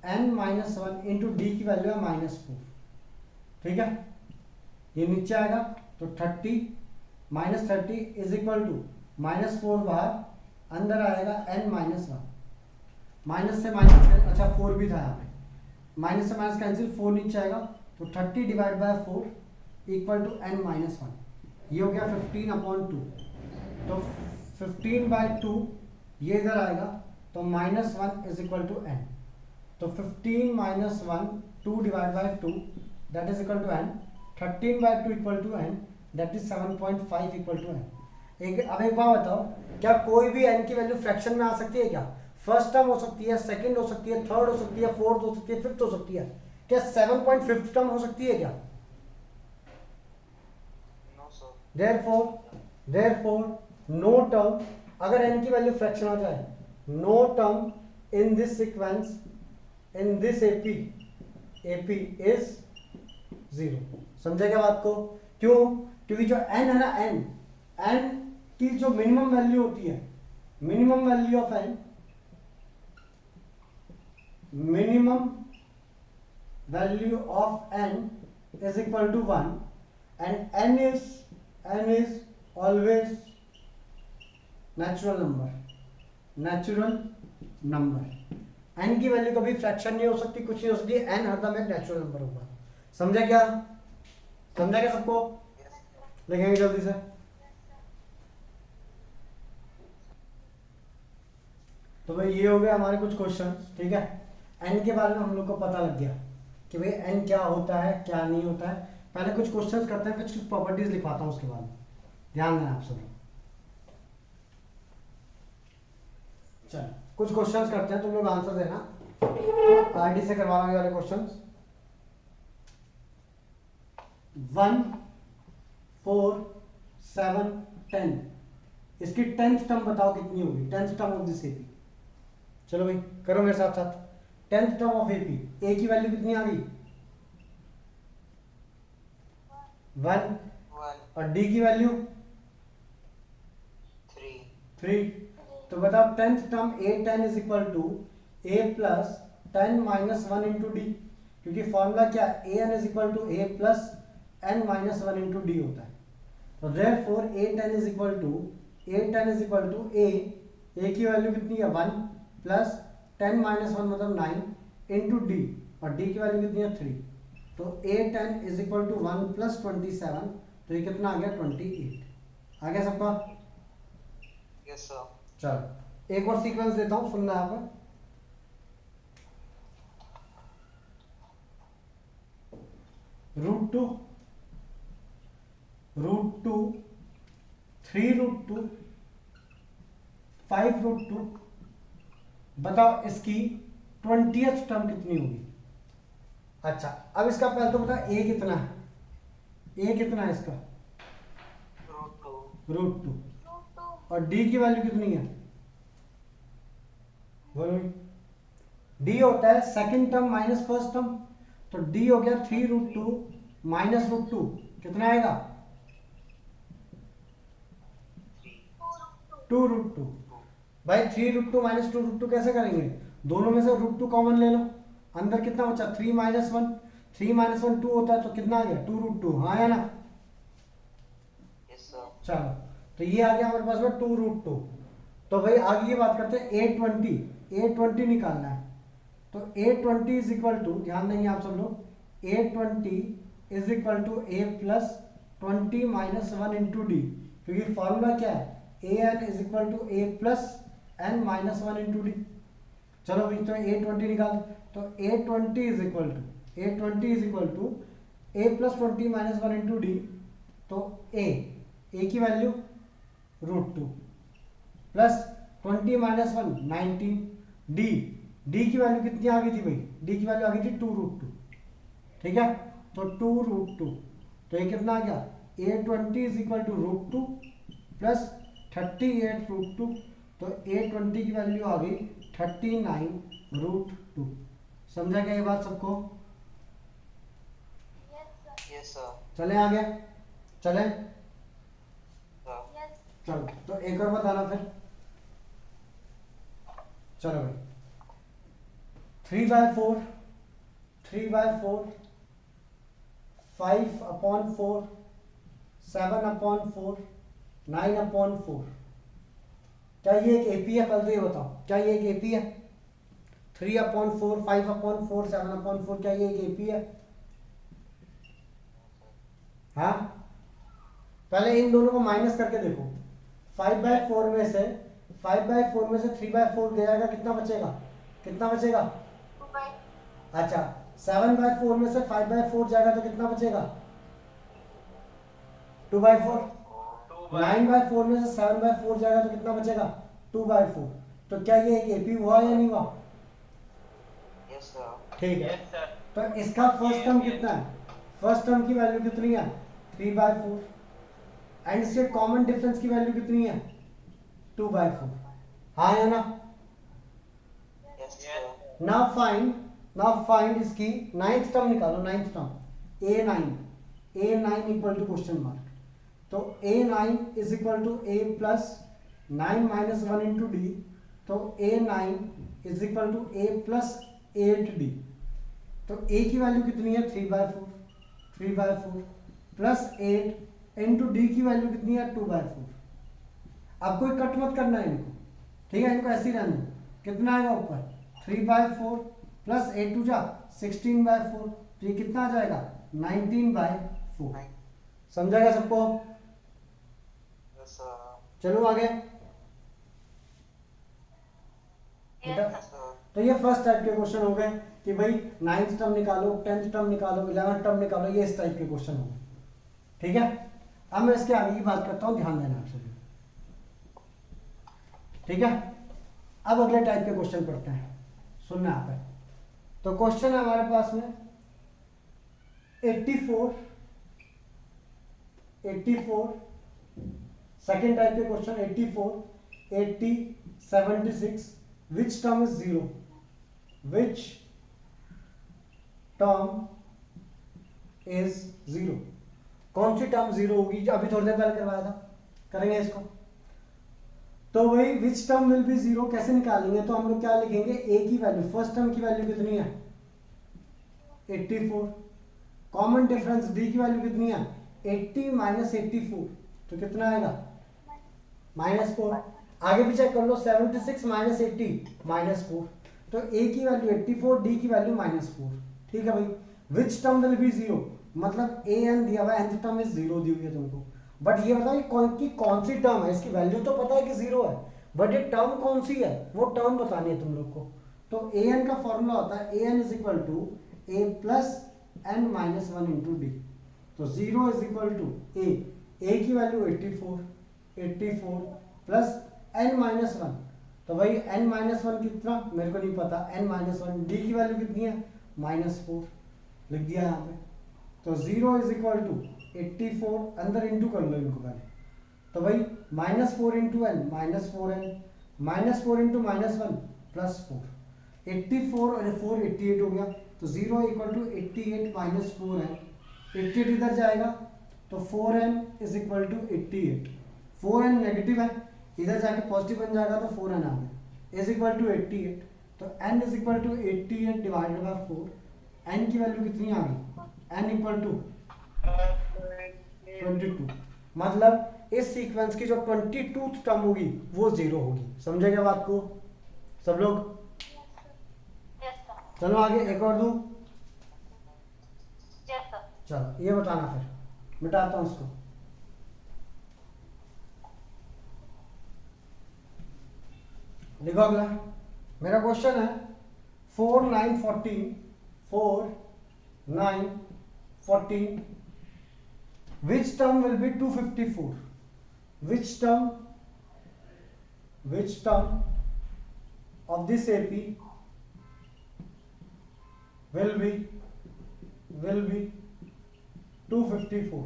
Speaker 1: n -1 into d की वैल्यू है -4। ठीक है, ये नीचे आएगा तो 30 -30 इज इक्वल टू -4 बाहर, अंदर आएगा n -1, माइनस से माइनस, अच्छा 4 भी था यहाँ पे, माइनस से माइनस कैंसिल, 4 नीचे आएगा तो 30 divide by 4 equal to n -1, ये हो गया 15/2। तो 15/2 ये इधर आएगा तो -1 इज इक्वल टू n। तो 15 - 1 2 divide by 2 that is equal to n, 13/2 equal to n, that is 7.5 equal to n। अब एक बात बताओ, क्या कोई भी n की वैल्यू फ्रैक्शन में आ सकती है क्या? फर्स्ट टर्म हो सकती है, सेकंड हो सकती है, थर्ड हो सकती है, फोर्थ हो सकती है, फिफ्थ हो सकती है, क्या 7.5 टर्म हो सकती है क्या?
Speaker 2: No sir.
Speaker 1: therefore no term, अगर n की वैल्यू फ्रैक्शन आ जाए, no term in this sequence, in this AP is 0। समझेगा बात को? क्यों? क्योंकि जो n है ना, n की जो मिनिमम वैल्यू होती है, minimum value of n, minimum value of n is equal to 1 and n is always natural number। n की वैल्यू कभी फ्रैक्शन नहीं हो सकती, कुछ नहीं हो सकती, n हरदम एक नेचुरल नंबर होगा। समझा क्या? समझा क्या सबको? लिखेंगे जल्दी से। तो भाई ये हो गया हमारे कुछ क्वेश्चन। ठीक है, n के बारे में हम लोग को पता लग गया कि भाई n क्या होता है क्या नहीं होता है। पहले कुछ क्वेश्चंस करते हैं, फिर कुछ प्रॉपर्टीज लिखवाता हूँ उसके बाद। ध्यान देना आप सभी। चलो कुछ क्वेश्चंस करते हैं, तुम लोग आंसर देना। आईडी से करवा रहा वाले क्वेश्चंस। 1, 4, 7, 10, इसकी 10th टर्म बताओ कितनी होगी, 10th term of this AP. चलो भाई करो मेरे साथ साथ। 10th टर्म ऑफ एपी, ए की वैल्यू कितनी आ गई 1,
Speaker 2: 1,
Speaker 1: और डी की वैल्यू 3। तो बताओ 10th term a10 is equal to a plus 10 -1 into d, क्योंकि फॉर्मूला क्या है, an is equal to a plus n -1 into d होता है। तो therefore a10 is equal to a की वैल्यू कितनी है 1 प्लस 10 -1 मतलब 9 इंटू डी, और डी की वैल्यू कितनी है 3। तो a10 is equal to 1 plus 27, तो ये कितना आ गया 28। आ गया सबका?
Speaker 2: Yes sir.
Speaker 1: चलो एक और सीक्वेंस देता हूं, सुनना यहाँ पर। √2, √2, 3√2, 5√2। बताओ इसकी 20th टर्म कितनी होगी? अच्छा अब इसका पहले तो बता ए कितना है, ए कितना है इसका √2, और डी की वैल्यू कितनी है बोलो। डी होता है second term minus first term, तो डी हो गया 3√2 माइनस √2, कितना आएगा 2√2। भाई 3√2 माइनस 2√2 कैसे करेंगे? दोनों में से √2 कॉमन ले लो, अंदर कितना बचा 3 माइनस 1, 3 माइनस 1 2 होता है, तो कितना आ गया 2√2, हाँ या ना?
Speaker 2: Yes sir.
Speaker 1: चलो तो ये आ गया हमारे पास में 2√2। तो भाई आगे की बात करते हैं, 820 निकालना है। तो 820 इज इक्वल टू, ध्यान देंगे आप सब लोग, 820 is equal to a plus 20 minus 1 into d, क्योंकि फॉर्मूला क्या है, a N is equal to A plus N minus 1 into d. चलो भाई तो 820 निकाल, तो 820 is equal to A plus 20 minus 1 into d. तो ए की वैल्यू √2 प्लस 20 माइनस 1 19, डी की वैल्यू कितनी आ गई थी भाई, डी की वैल्यू आ गई थी 2√2, ठीक है। तो 2√2, तो ये कितना आ गया 820 इज इक्वल टू √2 प्लस 38√2, तो 820 की वैल्यू आ गई 39√2। समझा क्या ये बात सबको?
Speaker 3: Yes sir.
Speaker 2: Yes sir.
Speaker 1: चले आगे, चले
Speaker 2: सर।
Speaker 3: यस।
Speaker 1: चलो तो एक और बताना फिर। चलो भाई 3/4, 3/4, 5/4, 7/4, 9/4, क्या ये एक एपी है? कल तो ये बताओ, क्या ये एक एपी है? 3/4, 5/4, 7/4, क्या ये एक एपी है? हाँ, पहले इन दोनों को माइनस करके देखो। 5/4 में से 3/4 गया जाएगा, कितना बचेगा? कितना बचेगा?
Speaker 3: 2/,
Speaker 1: अच्छा 7/4 में से 5/4 जाएगा तो कितना बचेगा? 2/4। 9/4 में से 7/4 जाएगा तो कितना बचेगा? 2/4। तो क्या ये एक एपी हुआ या नहीं हुआ?
Speaker 2: Yes sir.
Speaker 1: ठीक है, तो इसका फर्स्ट टर्म कितना है? फर्स्ट टर्म की वैल्यू कितनी है? 3/4, एंड इसके कॉमन डिफरेंस की वैल्यू कितनी है? 2/4, हाँ या ना?
Speaker 2: Yes sir.
Speaker 1: नाउ फाइंड इसकी नाइन्थ टर्म निकालो, ninth term a9 equal to question mark. तो a9 is equal to a plus 9 minus 1 into d, तो a9 is equal to a plus 8d। तो a की वैल्यू कितनी है? 3/4 plus 8 into d की value कितनी है? 2/4। अब कोई कट मत करना है इनको, ठीक है, इनको ऐसे ही रहने दो। कितना आएगा ऊपर? 3/4 प्लस 8 2 जा 16/4, तो ये कितना आ जाएगा? 19/4। समझाएगा सबको?
Speaker 2: Yes sir.
Speaker 1: चलो आगे बेटा।
Speaker 3: Yes sir.
Speaker 1: तो ये फर्स्ट टाइप के क्वेश्चन हो गए कि भाई 9th टर्म निकालो, 10th टर्म निकालो, 11th टर्म निकालो, ये इस टाइप के क्वेश्चन हो गए, ठीक है। अब मैं इसके आगे की बात करता हूँ, ध्यान देना आप सभी, ठीक है। अब अगले टाइप के क्वेश्चन पढ़ते हैं, सुनना यहाँ पे। तो क्वेश्चन है हमारे पास में 84, सेकेंड टाइप के question 84, 80, 76, which term is zero? Which term is zero? कौन सी टर्म जीरो होगी? अभी थोड़ी देर पहले करवाया था, करेंगे इसको। तो वही which term will B zero कैसे निकालेंगे? तो हम लोग क्या लिखेंगे? ए की वैल्यू, फर्स्ट टर्म की वैल्यू कितनी है? 84। कॉमन डिफरेंस डी की वैल्यू कितनी है? 80 माइनस 84, तो कितना आएगा? -4। आगे भी चेक कर लो, 76 माइनस 80 -4, तो ए की वैल्यू 84, डी की वैल्यू -4, ठीक है भाई। Which term will B zero, मतलब ए एन दिया हुआ है, nth टर्म इज जीरो दी हुई है तुमको, बट ये बताओ कौन सी टर्म है? इसकी वैल्यू तो पता है कि जीरो है, बट ये टर्म कौन सी है वो टर्म बतानी है तुम लोग को। तो ए एन का फॉर्मूला होता है a N is equal to A plus N minus 1 into d. तो zero is equal to a की वैल्यू 84 प्लस एन माइनस 1, तो भाई एन माइनस 1 कितना मेरे को नहीं पता, एन माइनस 1, डी की वैल्यू कितनी है? -4, लिख दिया यहाँ पे। तो जीरो इज इक्वल टू 84, अंदर इंटू कर लो इनको पहले, तो भाई -4 इंटू एन -4n, -4 इंटू -1 +4, 84 और 4 88 हो गया। तो zero equal to 88 minus 4n, 88 इधर जाएगा तो 4n is equal to 88, 4n negative है, इधर जाके पॉजिटिव बन जाएगा तो 4n आ गया इज इक्वल टू 88। तो n is equal to 88 divided by 4। n की वैल्यू कितनी आ गई? n equal to 22। मतलब इस सीक्वेंस की जो 22th टर्म होगी वो 0 होगी। समझे क्या बात को सब लोग?
Speaker 3: Yes sir.
Speaker 1: चलो आगे एक और दूं।
Speaker 3: Yes sir.
Speaker 1: चलो ये बताना, फिर मिटाता हूं उसको। लिखो अगला। मेरा क्वेश्चन है 4 9 14 4 9 14 which term will be 254? which term of this AP will be 254?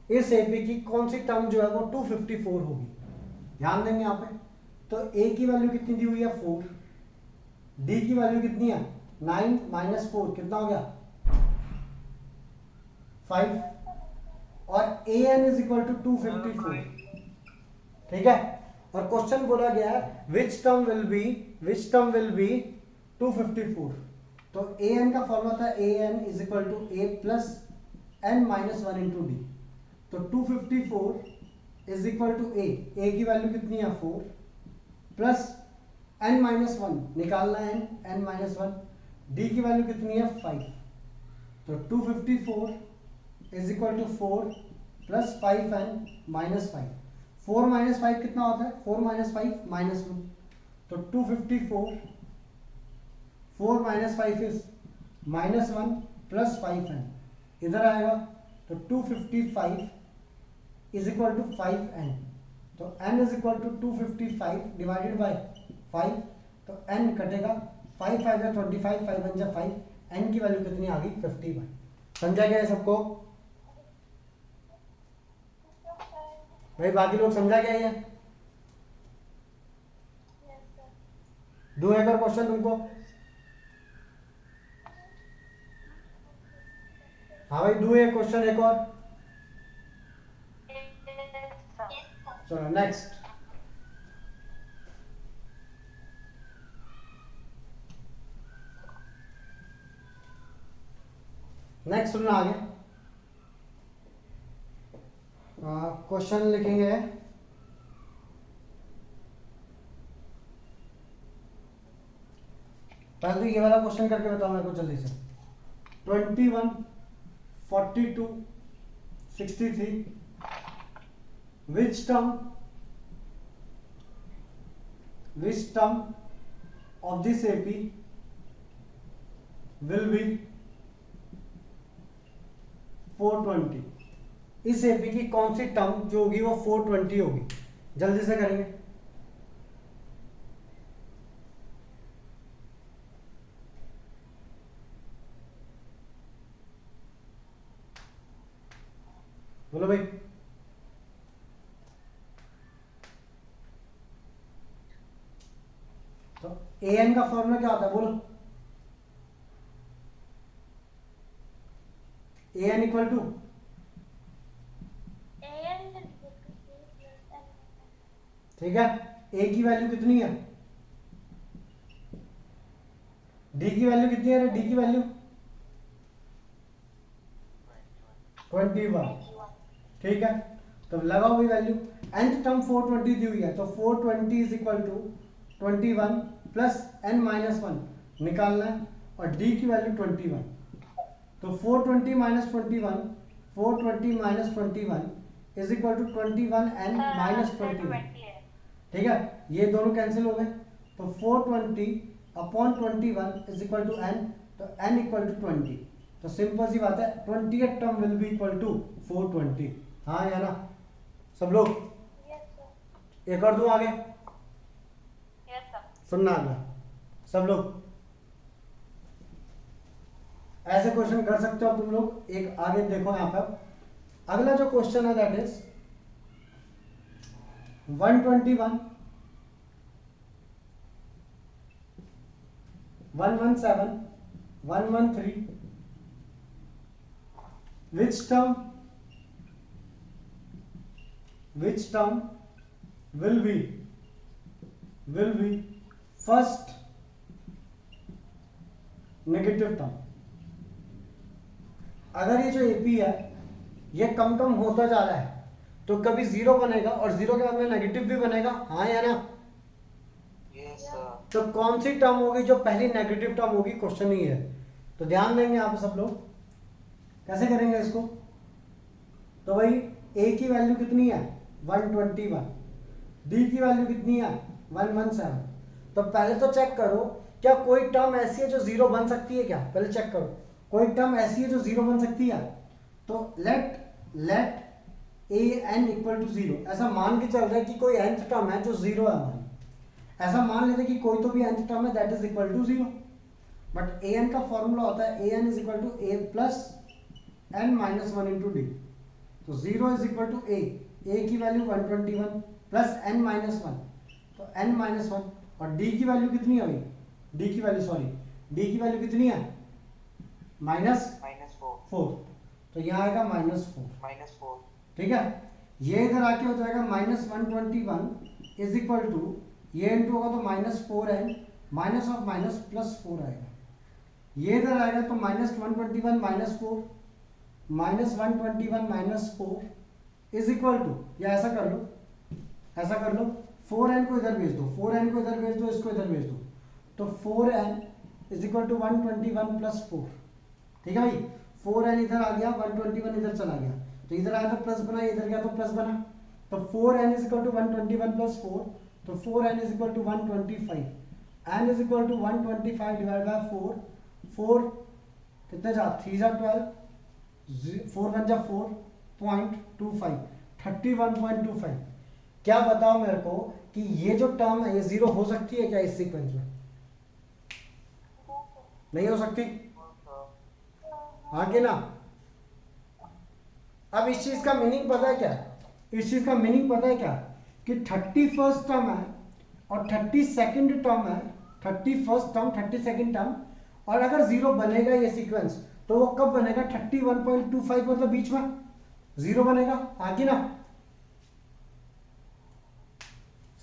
Speaker 1: इस AP की कौन सी टर्म जो है वो 254 होगी? ध्यान देंगे यहाँ पे। तो A की वैल्यू कितनी दी हुई है? 4। D की वैल्यू कितनी है? 9 माइनस 4 कितना हो गया? 5। और an इज इक्वल टू 254। ठीक है। और क्वेश्चन बोला गया है विच टर्म विल बी 254। तो an का फॉर्मूला था an is equal to a plus n minus 1 into d. तो 254 इज इक्वल टू a की वैल्यू कितनी है? 4 प्लस n माइनस 1 निकालना है, n माइनस 1। d की वैल्यू कितनी है? 5। तो 254 is equal to 4 plus 5n minus 5। 4 minus 5 कितना होता है? 4 माइनस 5 माइनस 1। तो 254 4 minus 5 is minus 1 plus 5n इधर आएगा। तो 255 इज इक्वल टू 5n। तो n is equal to 255 divided by 5। तो n कटेगा, 5 5 जा 25, 5 1 जा 5। n की वैल्यू कितनी आ गई? 51। समझा गया है सबको? भाई बाकी लोग समझा गया ये? दो एक और क्वेश्चन तुमको। हाँ भाई दो एक क्वेश्चन एक और। चलो नेक्स्ट। नेक्स्ट सुनना आगे। क्वेश्चन लिखेंगे पहले तो ये वाला क्वेश्चन करके बताओ मेरे को जल्दी से। 21 42 63 which term of this AP will be 420? इस AP की कौन सी टर्म जो होगी वो 420 होगी? जल्दी से करेंगे। बोलो भाई। तो an का फॉर्मूला क्या होता है? बोलो। an इक्वल टू ठीक है। a की वैल्यू कितनी है? d की वैल्यू कितनी है? d की वैल्यू 21। ठीक है। तो लगाओ वही वैल्यू। nth टर्म 420 दी हुई है तो 420 is equal to 21 plus n minus 1 निकालना है और d की वैल्यू 21। तो 420 minus 21 420 minus 21 is equal to 21n minus 21। ठीक है। ये दोनों कैंसिल हो गए। तो 420 upon 21 is equal to n। तो n इक्वल टू 20। तो सिंपल सी बात है 20th term will be equal to 420। हाँ या ना सब लोग? एक और दूं आगे? सुनना अगला सब लोग। ऐसे क्वेश्चन कर सकते हो तुम लोग। एक आगे देखो यहां पर अगला जो क्वेश्चन है that is 121 117 113 which term will be will be first negative term. अगर ये जो एपी है ये कम कम होता जा रहा है तो कभी जीरो बनेगा और जीरो के बाद में नेगेटिव भी बनेगा, हाँ या ना?
Speaker 2: Yes, sir.
Speaker 1: तो कौन सी टर्म होगी जो पहली नेगेटिव टर्म होगी, क्वेश्चन ही है। तो ध्यान देंगे आप सब लोग कैसे करेंगे इसको। तो भाई ए की वैल्यू कितनी है 121, डी की वैल्यू कितनी है 117। तो पहले तो चेक करो क्या कोई टर्म ऐसी है जो जीरो बन सकती है क्या, पहले चेक करो कोई टर्म ऐसी है जो जीरो बन सकती है। तो let a n equal to zero, ऐसा मान के चल रहा है कि कोई nth टर्म है जो जीरो है हमारी, ऐसा मान लेते कि कोई तो भी nth टर्म है that is equal to zero. But a n का फॉर्मूला होता है a N is equal to A plus N minus one into d. तो zero is equal to a की value 121 plus N minus one, तो n minus one. और d की value कितनी है भाई, डी की वैल्यू कितनी है -4। तो यहाँ आएगा -4, ठीक है। ये इधर आके हो जाएगा -121 इज इक्वल टू, ये इंटू होगा तो -4n minus of minus plus 4 आएगा। ये इधर आएगा तो -121 -4 -121 -4 इज इक्वल टू, या ऐसा कर लो 4n को इधर भेज दो, इसको इधर भेज दो। तो 4n is equal to 121 plus 4, ठीक है भाई। 4n इधर आ गया, 121 इधर चला गया, तो इधर आया तो प्लस बना, इधर गया तो प्लस बना। तो 4n is equal to 121 plus 4, तो 4n is equal to 125। n is equal to 125 divide by 4, 4 कितने जा 3 जा 12, 4 1 जा 4.25, 31.25। क्या बताओ मेरे को कि ये जो टर्म है ये जीरो हो सकती है क्या इस सीक्वेंस में? नहीं हो सकती, हाँ कि ना? अब इस चीज का मीनिंग पता है क्या? कि 31st टर्म है और 32nd टर्म है, 31st टर्म 32nd टर्म, और अगर जीरो बनेगा ये सीक्वेंस तो वो कब बनेगा 31.25, मतलब बीच में जीरो बनेगा, हाँ कि ना?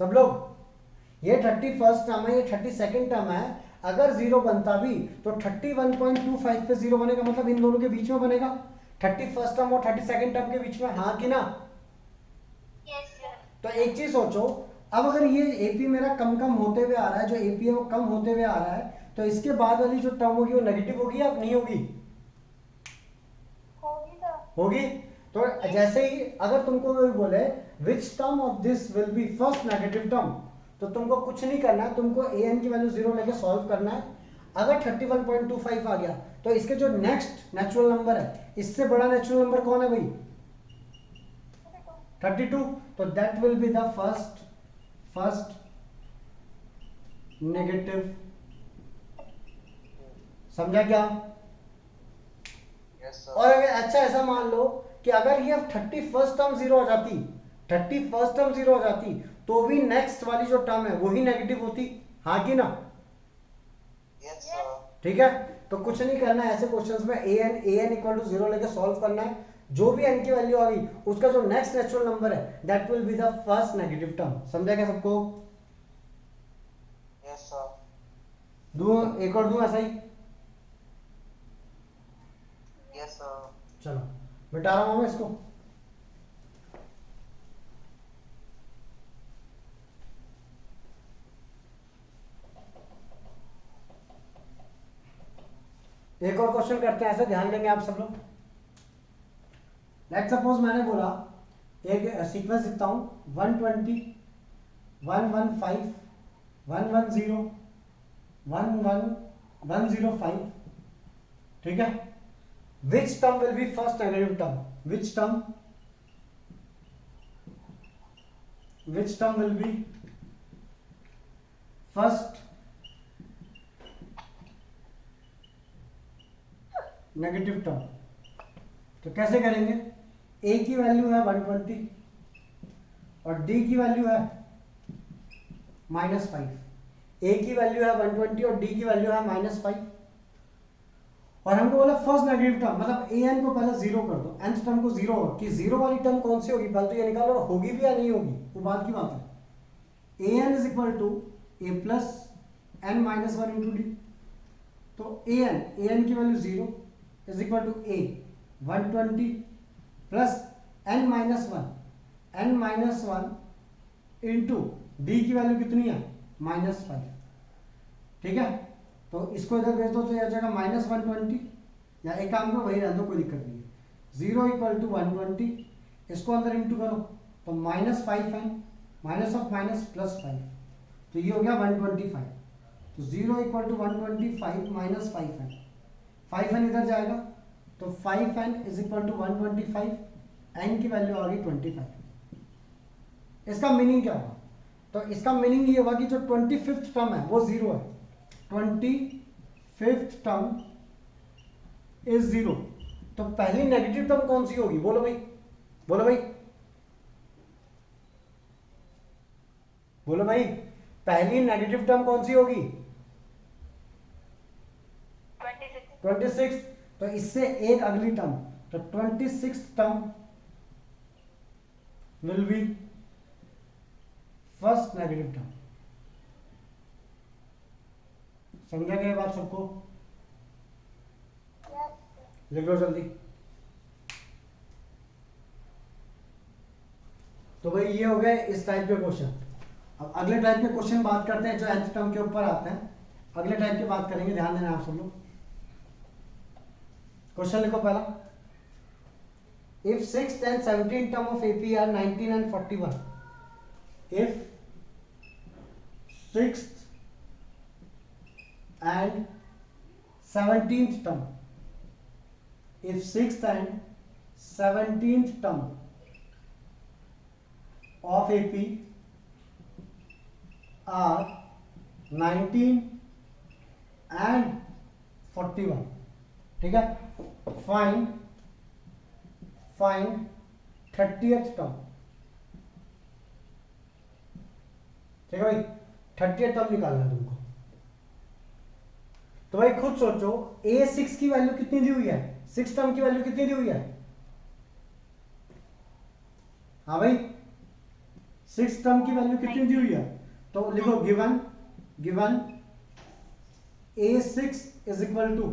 Speaker 1: सब लोग ये 31st टर्म है, ये 32nd टर्म है, अगर जीरो बनता भी तो 31.25 पे जीरो बनेगा, मतलब इन दोनों के बीच में बनेगा, 31st टर्म और 32nd टर्म के बीच में, हाँ कि ना?
Speaker 3: Yes, sir.
Speaker 1: तो एक चीज सोचो, अब अगर ये एपी मेरा कम कम होते हुए आ रहा है, जो एपी है वो कम होते हुए आ रहा है, तो इसके बाद वाली जो टर्म होगी वो नेगेटिव होगी या नहीं होगी?
Speaker 3: होगी sir.
Speaker 1: होगी। तो जैसे ही अगर तुमको कोई बोले which term of this will be first negative term, तो तुमको कुछ नहीं करना है, तुमको ए एन की वैल्यू जीरो लेके सॉल्व करना है। अगर 31.25 आ गया तो इसके जो नेक्स्ट नेचुरल नंबर है, इससे बड़ा नेचुरल नंबर कौन है भाई? 32। तो that will be the first negative. समझा क्या?
Speaker 2: Yes, sir.
Speaker 1: और अगर अच्छा ऐसा मान लो कि अगर ये 31st टर्म जीरो हो जाती तो भी नेक्स्ट वाली जो टर्म है वही नेगेटिव होती, हाँ कि ना?
Speaker 2: Yes, sir.
Speaker 1: ठीक है। तो कुछ नहीं करना है ऐसे क्वेश्चंस में, ए एन इक्वल टू जीरो लेके सॉल्व करना है। जो भी एन की वैल्यू आ गई उसका जो नेक्स्ट नेचुरल नंबर है that will be the first negative term. समझा क्या सबको?
Speaker 2: Yes, sir.
Speaker 1: दूं एक और दूं ऐसा ही?
Speaker 2: Yes, sir.
Speaker 1: चलो मिटा रहा हूं मैं इसको। एक और क्वेश्चन करते हैं, ऐसे ध्यान देंगे आप सब लोग। लेट सपोज मैंने बोला एक सीक्वेंस लिखता हूं 120 115 110 11105, ठीक है। Which term will B first negative term? Which term will B first negative term? तो कैसे करेंगे? ए की वैल्यू है 120 और डी की वैल्यू है -5। ए की वैल्यू है 120 और डी की वैल्यू है -5, और हमको बोला फर्स्ट नेगेटिव टर्म, मतलब ए एन को पहले जीरो कर दो, nth टर्म को जीरो, कि जीरो वाली टर्म कौन सी होगी, पहले तो ये निकालो होगी भी या नहीं होगी, वो बात की बात है। A N is equal to A plus N minus one into d. तो ए एन की value 0 is equal to a 120 plus N minus one into d की वैल्यू कितनी है -5। ठीक है, तो इसको इधर भेज दो तो यह जाएगा -120, या एक काम करो वही रहने दो, कोई दिक्कत नहीं है। 0 इक्वल टू 120, इसको अंदर इंटू करो तो -5 है, माइनस ऑफ माइनस +5, तो ये हो गया 125। तो 0 इक्वल टू 125 माइनस 5 है, 5n इधर जाएगा तो 5n is equal to 125, n की वैल्यू आ गई 25। इसका मीनिंग क्या होगा? तो इसका मीनिंग ये होगा कि जो 25th टर्म है वो 0 है, 25th टर्म इज 0। तो पहली नेगेटिव टर्म कौन सी होगी? बोलो भाई, बोलो भाई, बोलो भाई, पहली नेगेटिव टर्म कौन सी होगी? 26। तो इससे एक अगली टर्म, तो 26th term will B first negative term. समझा गया बात सबको? लिख लो जल्दी। तो भाई ये हो गए इस टाइप के क्वेश्चन। अब अगले टाइप के क्वेश्चन बात करते हैं जो nth टर्म के ऊपर आते हैं, अगले टाइप की बात करेंगे, ध्यान देना आप सब लोग। क्वेश्चन लिखो पहला, if 6th and 17th term of AP are 19 and 41, if 6th and 17th term, if 6th and 17th term of AP are 19 and 41, ठीक है, फाइंड 30th टर्म। ठीक है भाई, 30th टर्म निकालना है तुमको। तो भाई खुद सोचो, A6 की वैल्यू कितनी दी हुई है? 6 टर्म की वैल्यू कितनी दी हुई है? हाँ भाई, 6 टर्म की वैल्यू कितनी दी हुई है? तो लिखो given A6 is equal to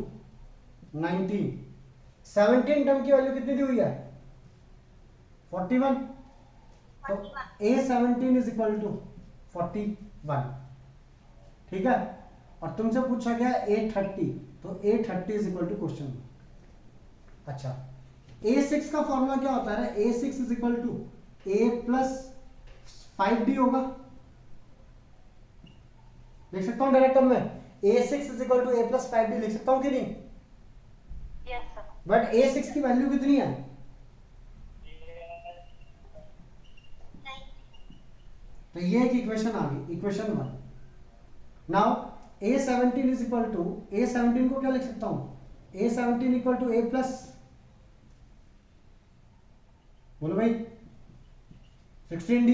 Speaker 1: 19। 17 term की वैल्यू कितनी दी हुई है? 41। तो A17 इज इक्वल टू 41। ठीक है, और तुमसे पूछा गया A30, तो A30 is equal to question. अच्छा, A6 का फॉर्मूला क्या होता है? A6 is equal to A plus 5D होगा। लिख सकता हूं डायरेक्ट में, A6 is equal to A plus 5D लिख सकता हूं कि नहीं?
Speaker 3: Yes, sir.
Speaker 1: बट A6 की वैल्यू कितनी है?
Speaker 3: 9.
Speaker 1: तो ये एक इक्वेशन आ गई, equation 1। Now A17 is equal to, A17 को क्या लिख सकता हूं? A17 equal to A plus, बोलो भाई, 16D।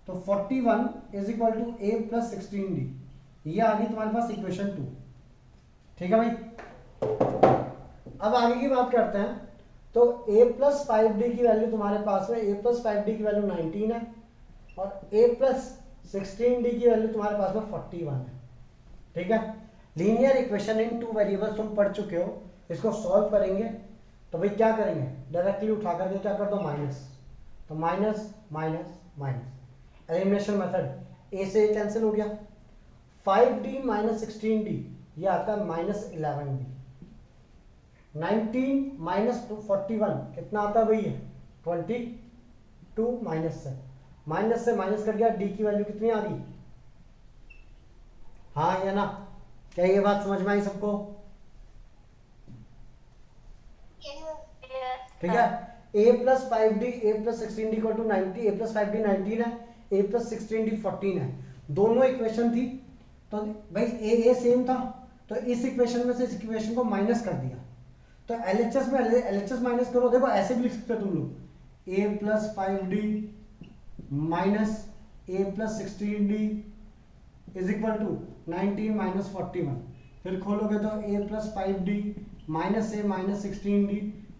Speaker 1: तो 41 is equal to A plus 16D, ये आ गई तुम्हारे पास इक्वेशन 2। ठीक है भाई, अब आगे की बात करते हैं। तो A प्लस 5D की वैल्यू तुम्हारे पास में, A प्लस 5D की वैल्यू 19 है, और A प्लस 16D की वैल्यू तुम्हारे पास में 41 है। ठीक है, लीनियर इक्वेशन इन 2 वेरिएबल्स तुम पढ़ चुके हो। इसको सॉल्व करेंगे तो भाई क्या करेंगे? डायरेक्टली उठा करके क्या कर दो? माइनस। तो minus minus minus, elimination method, A से कैंसिल हो गया। 5D माइनस 16D, ये आता है -11D। 19 माइनस 41 कितना आता है भैया? 22। माइनस से माइनस कर गया, डी की वैल्यू कितनी आ गई? हाँ या ना? क्या ये बात समझ में आई सबको?
Speaker 3: Yes.
Speaker 1: ठीक है, a plus 5d a plus 16d equal to 90, a plus 5d 19 है, a प्लस 16d 14 है। दोनों इक्वेशन थी, तो भाई a सेम था, तो इस इक्वेशन में से इस इक्वेशन को माइनस कर दिया। तो LHS में LHS माइनस करो, देखो ऐसे भी लिख सकते हो तुम लोग, a plus 5d minus a plus 16d is equal to 19 minus 41। फिर खोलोगे तो a plus 5d minus a minus 16d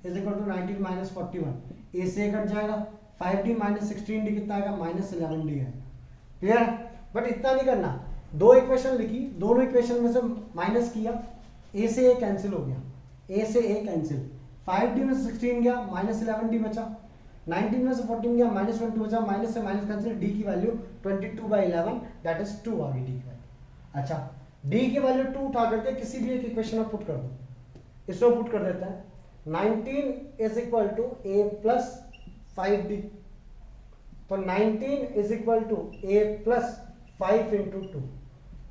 Speaker 1: is equal to 19 minus 41। a से कट जाएगा, 5d माइनस 16d कितना आएगा? -11d आएगा। क्लियर है? बट इतना नहीं करना, दो इक्वेशन लिखी, दोनों इक्वेशन में से माइनस किया, ए से ए कैंसिल हो गया, ए से ए कैंसिल, 5d में से 16 गया, -11d बचा, 19 में से 14 गया, -20 बचा, माइनस से माइनस कैंसिल, d की वैल्यू 22/11 दैट इज 2 आ गई d की वैल्यू। अच्छा, d की वैल्यू 2 उठा करके किसी भी एक इक्वेशन में पुट कर दो, इसमें पुट कर देता है, 19 is equal to a plus 5d, तो 19 is equal to a plus 5 into 2,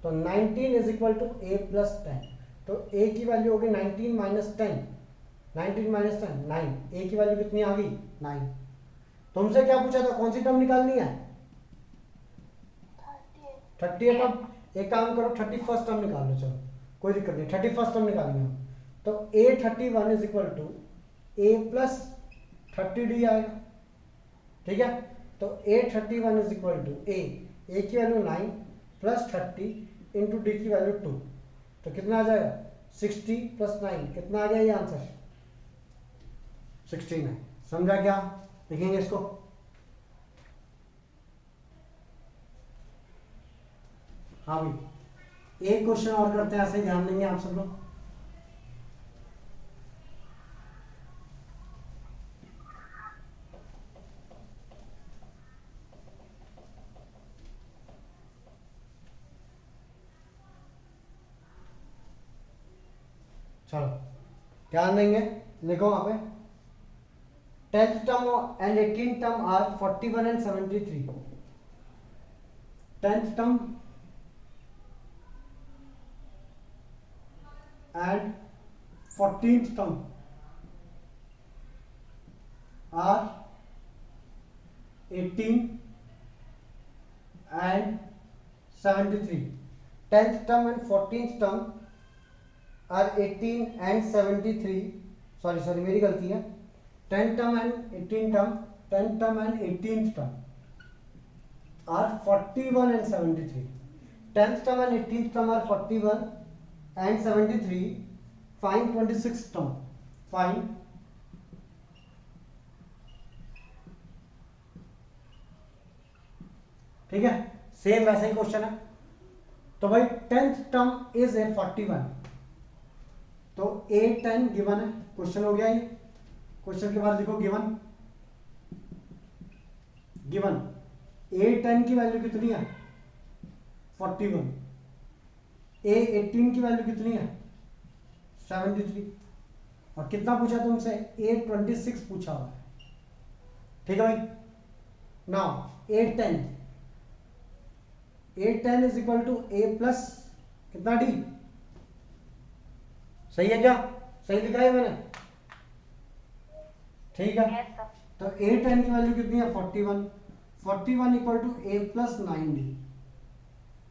Speaker 1: तो 19 is equal to a plus 10, तो a की वैल्यू होगी 19 माइनस 10, 19 माइनस 10 9, a की वैल्यू कितनी आ गई 9। तुमसे क्या पूछा था, कौन सी टर्म निकालनी है? 38। अब एक काम करो, 31st टर्म निकाल लो, चलो कोई दिक्कत नहीं, 31st टर्म निकालेंगे हम, तो a31 is equal to a plus 30d आएगा, ठीक है? तो a31 is equal to a की वैल्यू 9 प्लस 30 इंटू डी की वैल्यू 2, तो कितना आ जाएगा 60 प्लस 9, कितना आ गया ये आंसर 69। समझा क्या? लिखेंगे इसको, हाँ भाई एक क्वेश्चन और करते हैं, ऐसे ही ध्यान देंगे आप सब लोग। चलो ध्यान देंगे, लिखो वहां पे 10th term and 18th term are 41 and 73। 10th term and 14th term are 18 and 73. 10th term and 14th term are 18 and 73. Sorry मेरी गलती है, 10th term and 18th term, 10th term and 18th term are 41 and 73. 10th term and 18th term are 41 and 73. Find 26th term. Find ठीक है, same वैसे ही question है। तो भाई 10th term is a 41, तो a10 गिवन है, question हो गया ये। क्वेश्चन के बाद लिखो गिवन, गिवन a10 की वैल्यू कितनी है 41, a18 की वैल्यू कितनी है 73, और कितना पूछा तुमसे a26 पूछा हुआ है, ठीक है भाई। Now a10 is equal to a plus कितना d, सही है क्या? सही लिखा है मैंने, ठीक है?
Speaker 3: Yes, sir.
Speaker 1: तो a10 की वैल्यू कितनी है 41, 41 equal to a plus 9d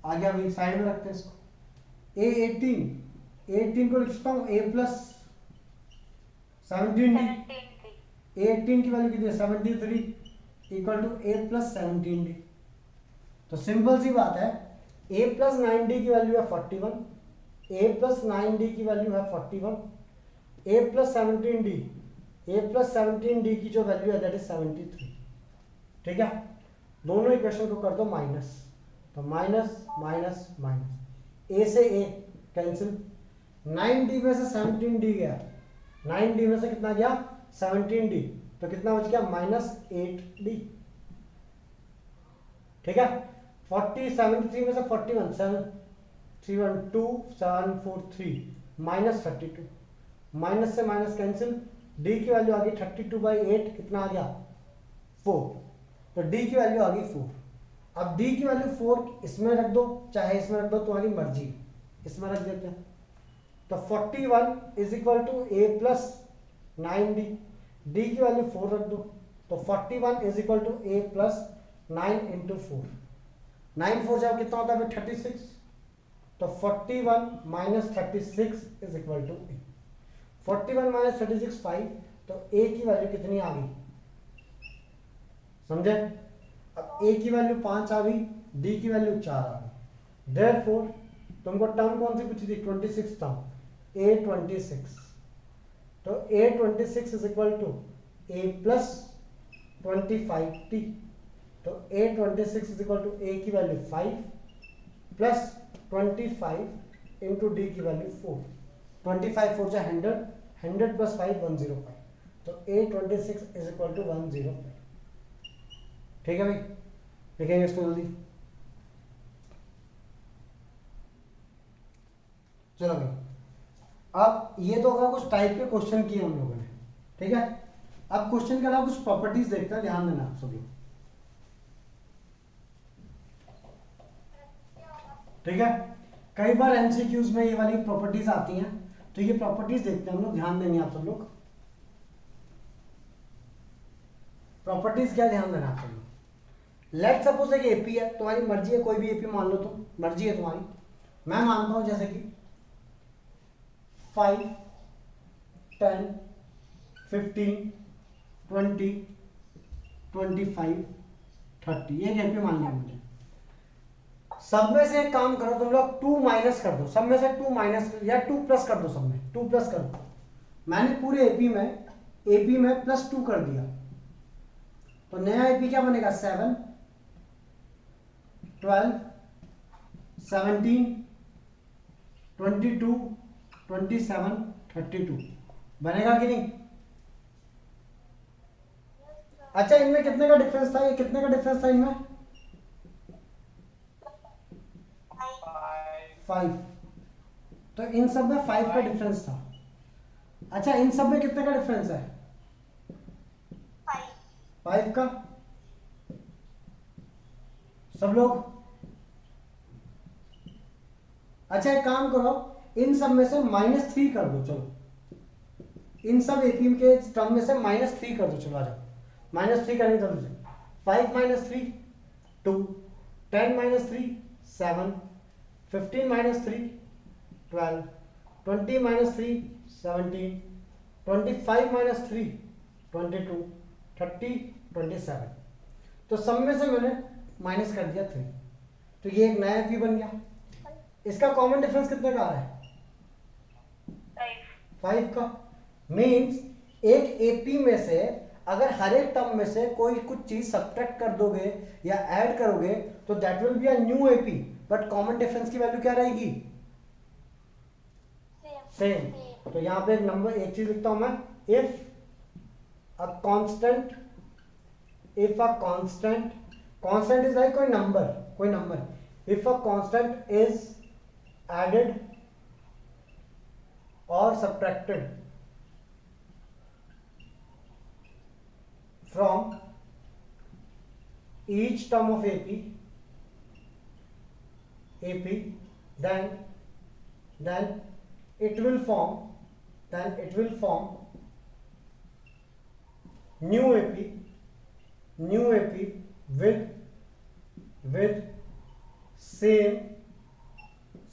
Speaker 1: आ गया भाई, साइड में रखते हैं इसको। a18 को लिखता हूँ a प्लस 17d,
Speaker 3: 17.
Speaker 1: a18 की वैल्यू कितनी है 73 equal to a plus 17d। तो सिंपल सी बात है, a प्लस 9d की वैल्यू है 41, a प्लस 9d की वैल्यू है 41, a प्लस 17d की जो वैल्यू है दैट इज 73, ठीक है? दोनों इक्वेशन को कर दो माइनस, तो माइनस माइनस माइनस, a से a कैंसिल, 9d में से 17d गया, 9d में से कितना गया 17d, तो कितना बच गया -8d, ठीक है? 73 में से 41 731 माइनस 32, माइनस से माइनस कैंसिल, d की वैल्यू आ गई 32/8, कितना आ गया 4, तो d की वैल्यू आ गई 4। अब d की वैल्यू 4 इसमें रख दो चाहे इसमें रख दो, तुम्हारी मर्जी, इसमें रख देते हैं। तो 41 is equal to a plus 9d, d की वैल्यू 4 रख दो, तो 41 is equal to a plus 9 into 4, 9 4 जब कितना होता है 36, तो 41 minus 36 is equal to a, 41 minus 36 5, तो a की वैल्यू कितनी आ गई, समझे? अब a की वैल्यू 5 आ गई, d की वैल्यू 4 आ गई, देयरफॉर तुमको टर्म कौन सी पूछी थी 26 टर्म, a26, तो a26 is equal to a plus 25t, तो A26 is equal to a की वैल्यू 5 प्लस 25 इंटू डी की वैल्यू 4। 25 4 जा 100, 100 प्लस 5 105, तो A26 इज इक्वल टू 105। ठीक है भाई, लिखेंगे इसको जल्दी। चलो भाई, अब ये तो होगा कुछ टाइप के क्वेश्चन किए हम लोगों ने, ठीक है। अब क्वेश्चन के अलावा कुछ प्रॉपर्टीज देखते हैं, ध्यान देना आप सब लोग, ठीक है। कई बार एमसीक्यूज में ये वाली प्रॉपर्टीज आती हैं, तो ये प्रॉपर्टीज देखते हैं हम लोग, ध्यान देंगे आप सब लोग। प्रॉपर्टीज क्या ध्यान देना आप सब लोग। लेट सपोज एक एपी है, तुम्हारी मर्जी है, कोई भी एपी मान लो, तुम मर्जी है तुम्हारी। मैं मानता हूं जैसे कि 5 10 15 20 25 30 ये एपी मान लिया मुझे। सब में से एक काम करो तुम लोग, 2 माइनस कर दो, सब में से 2 माइनस या 2 प्लस कर दो, सब में 2 प्लस कर दो। मैंने पूरे एपी में +2 कर दिया, तो नया एपी क्या बनेगा? 7 12 17 22 27 32 बनेगा कि नहीं? अच्छा, इनमें कितने का डिफरेंस था? ये कितने का डिफरेंस था इनमें? 5। तो इन सब में 5 का डिफरेंस था। अच्छा, इन सब में कितने का डिफरेंस है? 5 का। सब लोग अच्छा एक काम करो, इन सब में से -3 कर दो। चलो इन सब एपी के टर्म में से -3 कर दो। चलो आ जाओ, -3 करेंगे जल्दी से। 5 - 3 2, 10 - 3 7, 15 - 3 12, 20 - 3 17, 25 - 3 22, 30 27। तो सब में से मैंने माइनस कर दिया 3, तो ये एक नया एपी बन गया। इसका कॉमन डिफरेंस कितने का आ रहा है? 5 का। मींस एक एपी में से अगर हर एक टर्म में से कोई कुछ चीज सब्ट्रैक्ट कर दोगे या ऐड करोगे तो that will be a new AP, but common difference की वैल्यू क्या रहेगी? सेम। तो यहां पे एक नंबर, एक चीज लिखता हूं मैं, if a constant is like कोई number, if a constant is added or subtracted from each term of AP, then it will form new AP with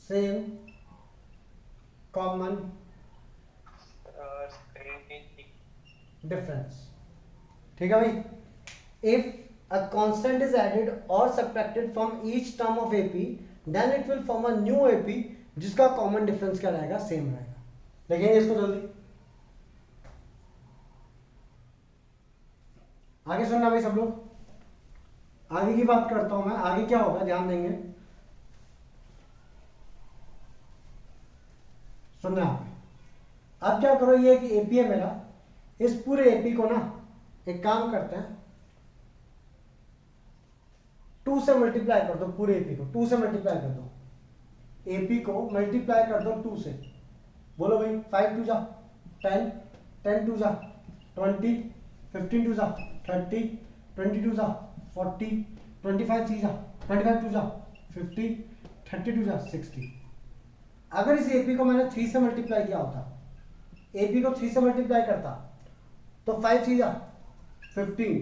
Speaker 1: same common difference। ठीक है भाई। if a constant is added or subtracted from each term of AP, then it will form a new AP जिसका common difference क्या रहेगा? Same रहेगा। देखेंगे इसको जल्दी, आगे सुनना भाई सब लोग। आगे की बात करता हूं मैं, आगे क्या होगा ध्यान देंगे, सुनना आप। अब क्या करो, ये एक एपी है मेरा, इस पूरे एपी को ना एक काम करते हैं, 2 से मल्टीप्लाई कर दो। पूरे एपी को 2 से मल्टीप्लाई कर दो, एपी को मल्टीप्लाई कर दो 2 से। बोलो भाई, 5 2 जा 10, 10 2 जा 20, 15 2 जा 30, 22 जा 40, 25 3 जा 25 2 जा 50, 32 जा 60। अगर इस एपी को मैंने 3 से मल्टीप्लाई किया होता, एपी को 3 से मल्टीप्लाई करता, तो 5 3 जा 15,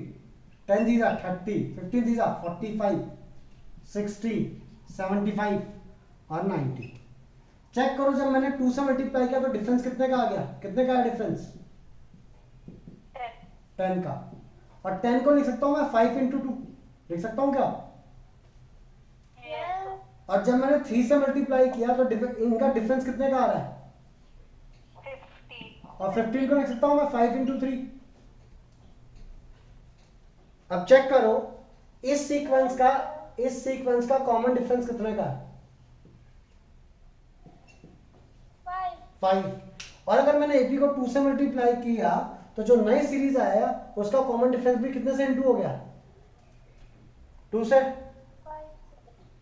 Speaker 1: 10 3 जा 30, 15 3 जा 45, 60, 75 और 90। चेक करो, जब मैंने 2 से मल्टीप्लाई किया तो डिफरेंस कितने का आ गया? कितने का है डिफरेंस? 10 का। और 10 को लिख सकता हूं मैं 5 × 2, लिख सकता हूं क्या? और जब मैंने 3 से मल्टीप्लाई किया तो इनका डिफरेंस कितने का आ रहा है? 50। और 15 को लिख सकता हूं मैं 5 × 3। अब चेक करो, इस सीक्वेंस का कॉमन डिफरेंस कितने का है? 5। और अगर मैंने एपी को 2 से मल्टीप्लाई किया तो जो नई सीरीज आया उसका कॉमन डिफरेंस भी कितने से इंटू हो गया? 2 से।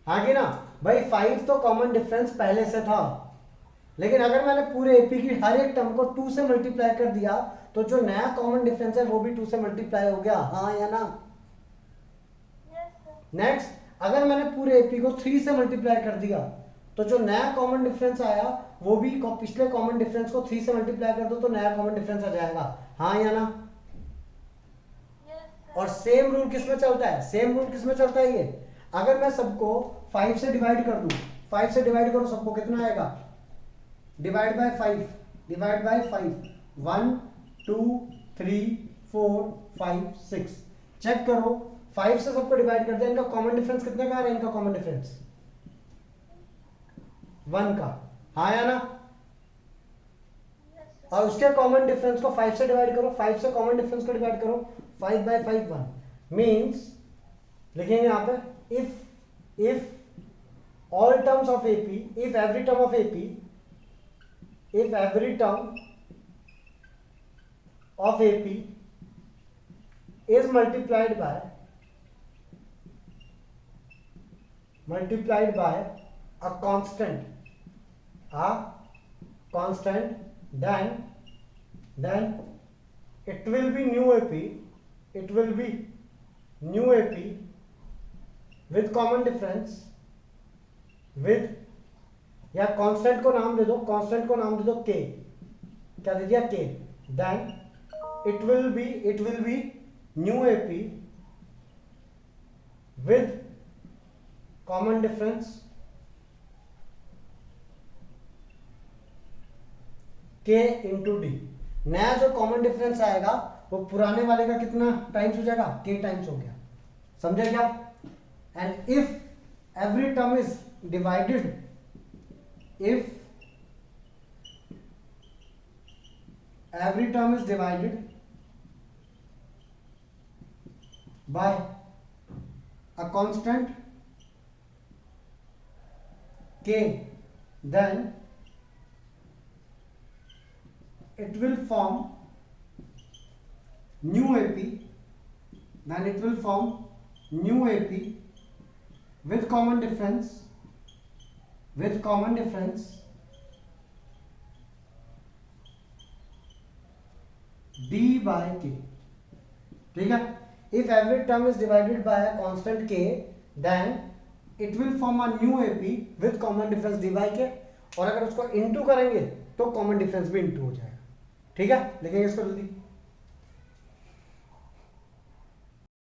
Speaker 1: हाँ कि ना भाई, 5 तो कॉमन डिफरेंस पहले से था, लेकिन अगर मैंने पूरे एपी की हर एक टर्म को 2 से मल्टीप्लाई कर दिया तो जो नया कॉमन डिफरेंस है वो भी 2 से मल्टीप्लाई हो गया, हाँ या ना? नेक्स्ट, अगर मैंने पूरे एपी को 3 से मल्टीप्लाई कर दिया तो जो नया कॉमन डिफरेंस आया वो भी पिछले कॉमन डिफरेंस को 3 से मल्टीप्लाई कर दो तो नया कॉमन डिफरेंस आ जाएगा, हाँ या ना? और सेम रूल किसमें चलता है? सेम रूल किसमें चलता है? ये अगर मैं सबको 5 से डिवाइड कर दूं, 5 से डिवाइड करो सबको, कितना आएगा? Divide by 5, divide by 5, 1 2 3 4 5 6। Check करो, 5 से सबको डिवाइड कर दिया, इनका कॉमन डिफरेंस कितने का आ रहा है? इनका कॉमन डिफरेंस 1 का, हाँ या ना? और उसके कॉमन डिफरेंस को 5 से डिवाइड करो, 5 से कॉमन डिफरेंस को डिवाइड करो, 5 बाय 5 1 मीन्स लिखेंगे यहाँ पे if all terms of AP, if every term of AP, if every term of AP is multiplied by a constant, then it will be new AP, it will be new AP with common difference, with, या constant को नाम दे दो, constant को नाम दे दो k, क्या दे दिया? k, then it will be new AP with common difference k into d। नया जो कॉमन डिफरेंस आएगा वो पुराने वाले का कितना टाइम्स हो जाएगा? k टाइम्स हो गया, समझे क्या? And if every term is divided, if every term is divided by a constant k, then it will form new AP, then it will form new AP with common difference d by k, ठीक है? if every term is divided by a constant k, then it will form a new AP with common difference d by k, और अगर उसको into करेंगे तो common difference भी into हो जाएगा, ठीक है? लिखेंगे इसको जल्दी।